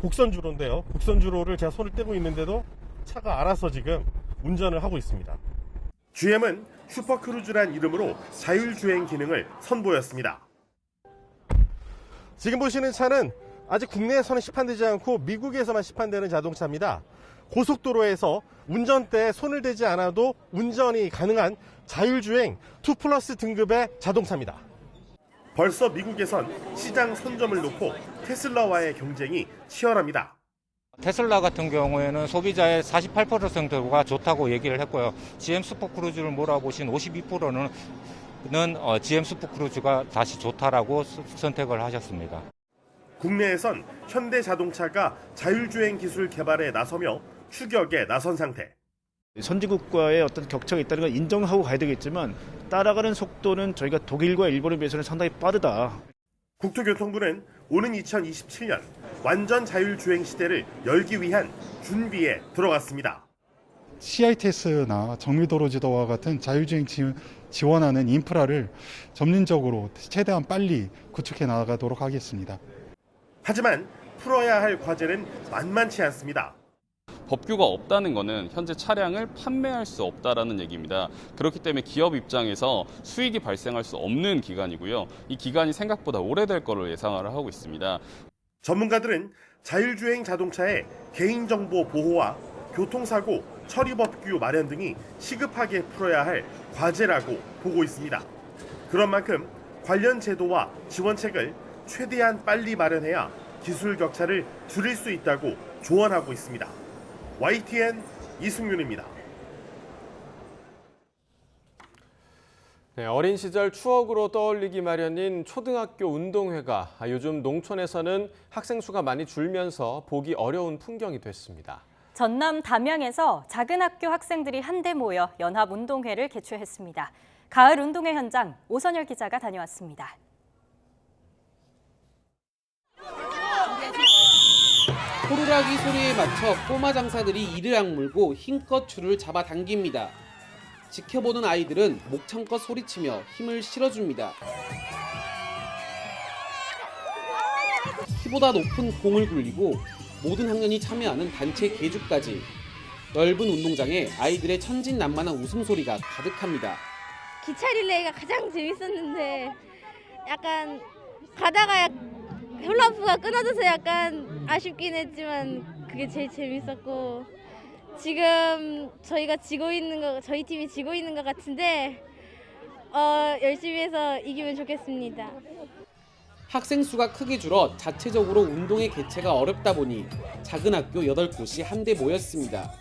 곡선주로인데요. 곡선주로를 제가 손을 떼고 있는데도 차가 알아서 지금 운전을 하고 있습니다. GM은 슈퍼크루즈란 이름으로 자율주행 기능을 선보였습니다. 지금 보시는 차는 아직 국내에서는 시판되지 않고 미국에서만 시판되는 자동차입니다. 고속도로에서 운전대에 손을 대지 않아도 운전이 가능한 자율주행 2+ 등급의 자동차입니다. 벌써 미국에선 시장 선점을 놓고 테슬라와의 경쟁이 치열합니다. 테슬라 같은 경우에는 소비자의 48%가 좋다고 얘기를 했고요. GM 슈퍼크루즈를 몰아보신 52%는 GM 슈퍼크루즈가 다시 좋다라고 선택을 하셨습니다. 국내에선 현대자동차가 자율주행 기술 개발에 나서며 추격에 나선 상태. 선진국과의 어떤 격차가 있다는 걸 인정하고 가야 되겠지만 따라가는 속도는 저희가 독일과 일본에 비해서는 상당히 빠르다. 국토교통부는 오는 2027년 완전 자율주행 시대를 열기 위한 준비에 들어갔습니다. CITS나 정밀도로지도와 같은 자율주행 지원하는 인프라를 점진적으로 최대한 빨리 구축해 나가도록 하겠습니다. 하지만 풀어야 할 과제는 만만치 않습니다. 법규가 없다는 것은 현재 차량을 판매할 수 없다라는 얘기입니다. 그렇기 때문에 기업 입장에서 수익이 발생할 수 없는 기간이고요. 이 기간이 생각보다 오래될 거를 예상을 하고 있습니다. 전문가들은 자율주행 자동차의 개인정보 보호와 교통사고 처리 법규 마련 등이 시급하게 풀어야 할 과제라고 보고 있습니다. 그런 만큼 관련 제도와 지원책을 최대한 빨리 마련해야 기술 격차를 줄일 수 있다고 조언하고 있습니다. YTN 이승윤입니다. 네, 어린 시절 추억으로 떠올리기 마련인 초등학교 운동회가 요즘 농촌에서는 학생 수가 많이 줄면서 보기 어려운 풍경이 됐습니다. 전남 담양에서 작은 학교 학생들이 한데 모여 연합운동회를 개최했습니다. 가을 운동회 현장 오선열 기자가 다녀왔습니다. 호루라기 소리에 맞춰 꼬마 장사들이 이를 악물고 힘껏 줄을 잡아당깁니다. 지켜보는 아이들은 목청껏 소리치며 힘을 실어줍니다. 키보다 높은 공을 굴리고 모든 학년이 참여하는 단체 계주까지 넓은 운동장에 아이들의 천진난만한 웃음소리가 가득합니다. 기차 릴레이가 가장 재밌었는데 약간 가다가 훌라후프가 끊어져서 약간 아쉽긴 했지만 그게 제일 재밌었고 지금 저희가 저희 팀이 지고 있는 것 같은데 열심히 해서 이기면 좋겠습니다. 학생 수가 크게 줄어 자체적으로 운동회 개최가 어렵다 보니 작은 학교 8곳이 한데 모였습니다.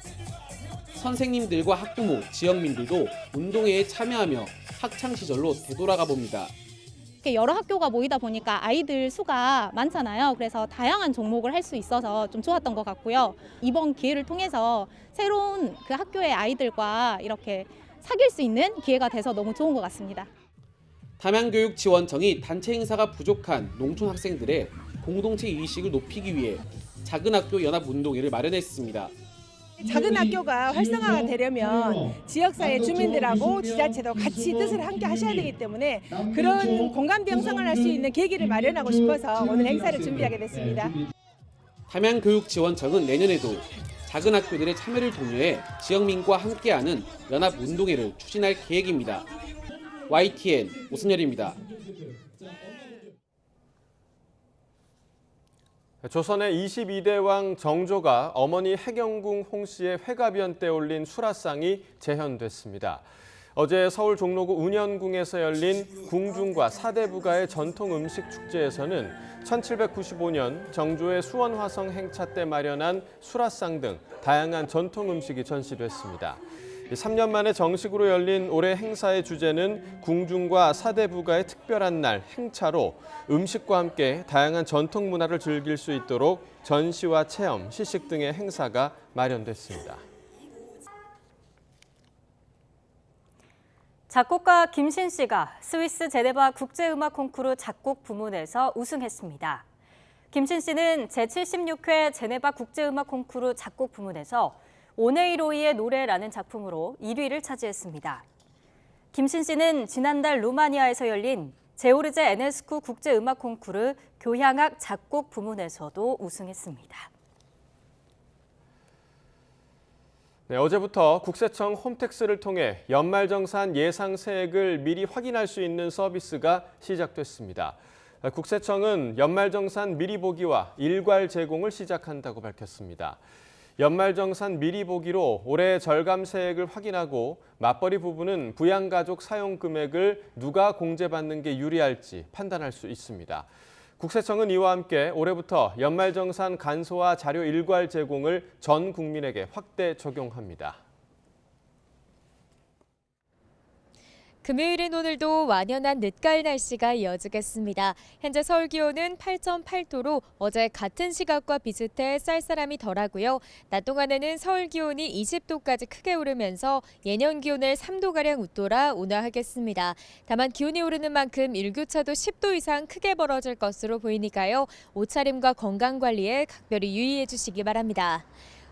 선생님들과 학부모, 지역민들도 운동회에 참여하며 학창시절로 되돌아가 봅니다. 여러 학교가 모이다 보니까 아이들 수가 많잖아요. 그래서 다양한 종목을 할 수 있어서 좀 좋았던 것 같고요. 이번 기회를 통해서 새로운 그 학교의 아이들과 이렇게 사귈 수 있는 기회가 돼서 너무 좋은 것 같습니다. 담양교육지원청이 단체 행사가 부족한 농촌 학생들의 공동체 의식을 높이기 위해 작은 학교 연합운동회를 마련했습니다. 작은 학교가 활성화가 되려면 지역사회 주민들하고 지자체도 같이 뜻을 함께 하셔야 되기 때문에 그런 공감대 형성을 할 수 있는 계기를 마련하고 싶어서 오늘 행사를 준비하게 됐습니다. 담양교육지원청은 내년에도 작은 학교들의 참여를 독려해 지역민과 함께하는 연합운동회를 추진할 계획입니다. YTN 오승열입니다. 조선의 22대 왕 정조가 어머니 해경궁 홍씨의 회가변 때 올린 수라상이 재현됐습니다. 어제 서울 종로구 운현궁에서 열린 궁중과 사대부가의 전통 음식 축제에서는 1795년 정조의 수원화성 행차 때 마련한 수라상 등 다양한 전통 음식이 전시됐습니다. 3년 만에 정식으로 열린 올해 행사의 주제는 궁중과 사대부가의 특별한 날 행차로 음식과 함께 다양한 전통 문화를 즐길 수 있도록 전시와 체험, 시식 등의 행사가 마련됐습니다. 작곡가 김신 씨가 스위스 제네바 국제음악 콩쿠르 작곡 부문에서 우승했습니다. 김신 씨는 제76회 제네바 국제음악 콩쿠르 작곡 부문에서 오네이로이의 노래라는 작품으로 1위를 차지했습니다. 김신 씨는 지난달 루마니아에서 열린 제오르제 에네스쿠 국제음악 콩쿠르 교향악 작곡 부문에서도 우승했습니다. 네, 어제부터 국세청 홈택스를 통해 연말정산 예상 세액을 미리 확인할 수 있는 서비스가 시작됐습니다. 국세청은 연말정산 미리 보기와 일괄 제공을 시작한다고 밝혔습니다. 연말정산 미리 보기로 올해 절감 세액을 확인하고 맞벌이 부부는 부양가족 사용 금액을 누가 공제받는 게 유리할지 판단할 수 있습니다. 국세청은 이와 함께 올해부터 연말정산 간소화 자료 일괄 제공을 전 국민에게 확대 적용합니다. 금요일인 오늘도 완연한 늦가을 날씨가 이어지겠습니다. 현재 서울 기온은 8.8도로 어제 같은 시각과 비슷해 쌀쌀함이 덜하고요. 낮 동안에는 서울 기온이 20도까지 크게 오르면서 예년 기온을 3도가량 웃돌아 온화하겠습니다. 다만 기온이 오르는 만큼 일교차도 10도 이상 크게 벌어질 것으로 보이니까요. 옷차림과 건강관리에 각별히 유의해 주시기 바랍니다.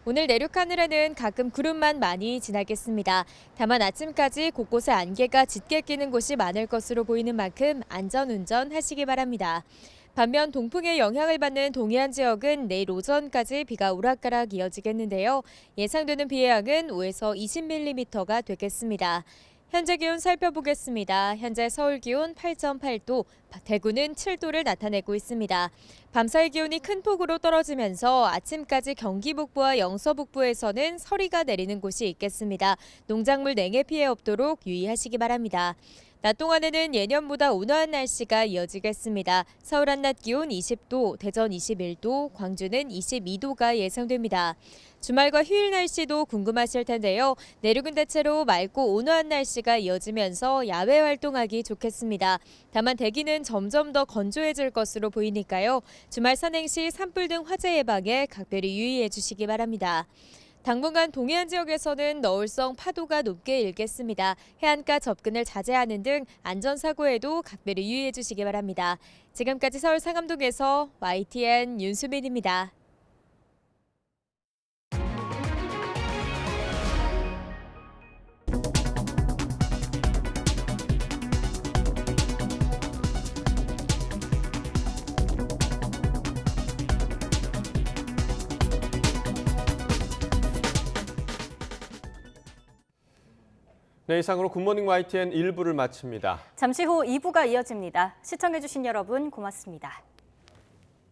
오늘 내륙 하늘에는 가끔 구름만 많이 지나겠습니다. 다만 아침까지 곳곳에 안개가 짙게 끼는 곳이 많을 것으로 보이는 만큼 안전운전 하시기 바랍니다. 반면 동풍의 영향을 받는 동해안 지역은 내일 오전까지 비가 오락가락 이어지겠는데요. 예상되는 비의 양은 5에서 20mm가 되겠습니다. 현재 기온 살펴보겠습니다. 현재 서울 기온 8.8도, 대구는 7도를 나타내고 있습니다. 밤사이 기온이 큰 폭으로 떨어지면서 아침까지 경기 북부와 영서 북부에서는 서리가 내리는 곳이 있겠습니다. 농작물 냉해 피해 없도록 유의하시기 바랍니다. 낮 동안에는 예년보다 온화한 날씨가 이어지겠습니다. 서울 한낮 기온 20도, 대전 21도, 광주는 22도가 예상됩니다. 주말과 휴일 날씨도 궁금하실 텐데요. 내륙은 대체로 맑고 온화한 날씨가 이어지면서 야외 활동하기 좋겠습니다. 다만 대기는 점점 더 건조해질 것으로 보이니까요. 주말 산행 시 산불 등 화재 예방에 각별히 유의해 주시기 바랍니다. 당분간 동해안 지역에서는 너울성 파도가 높게 일겠습니다. 해안가 접근을 자제하는 등 안전사고에도 각별히 유의해 주시기 바랍니다. 지금까지 서울 상암동에서 YTN 윤수민입니다. 네, 이상으로 굿모닝 YTN 1부를 마칩니다. 잠시 후 2부가 이어집니다. 시청해주신 여러분 고맙습니다.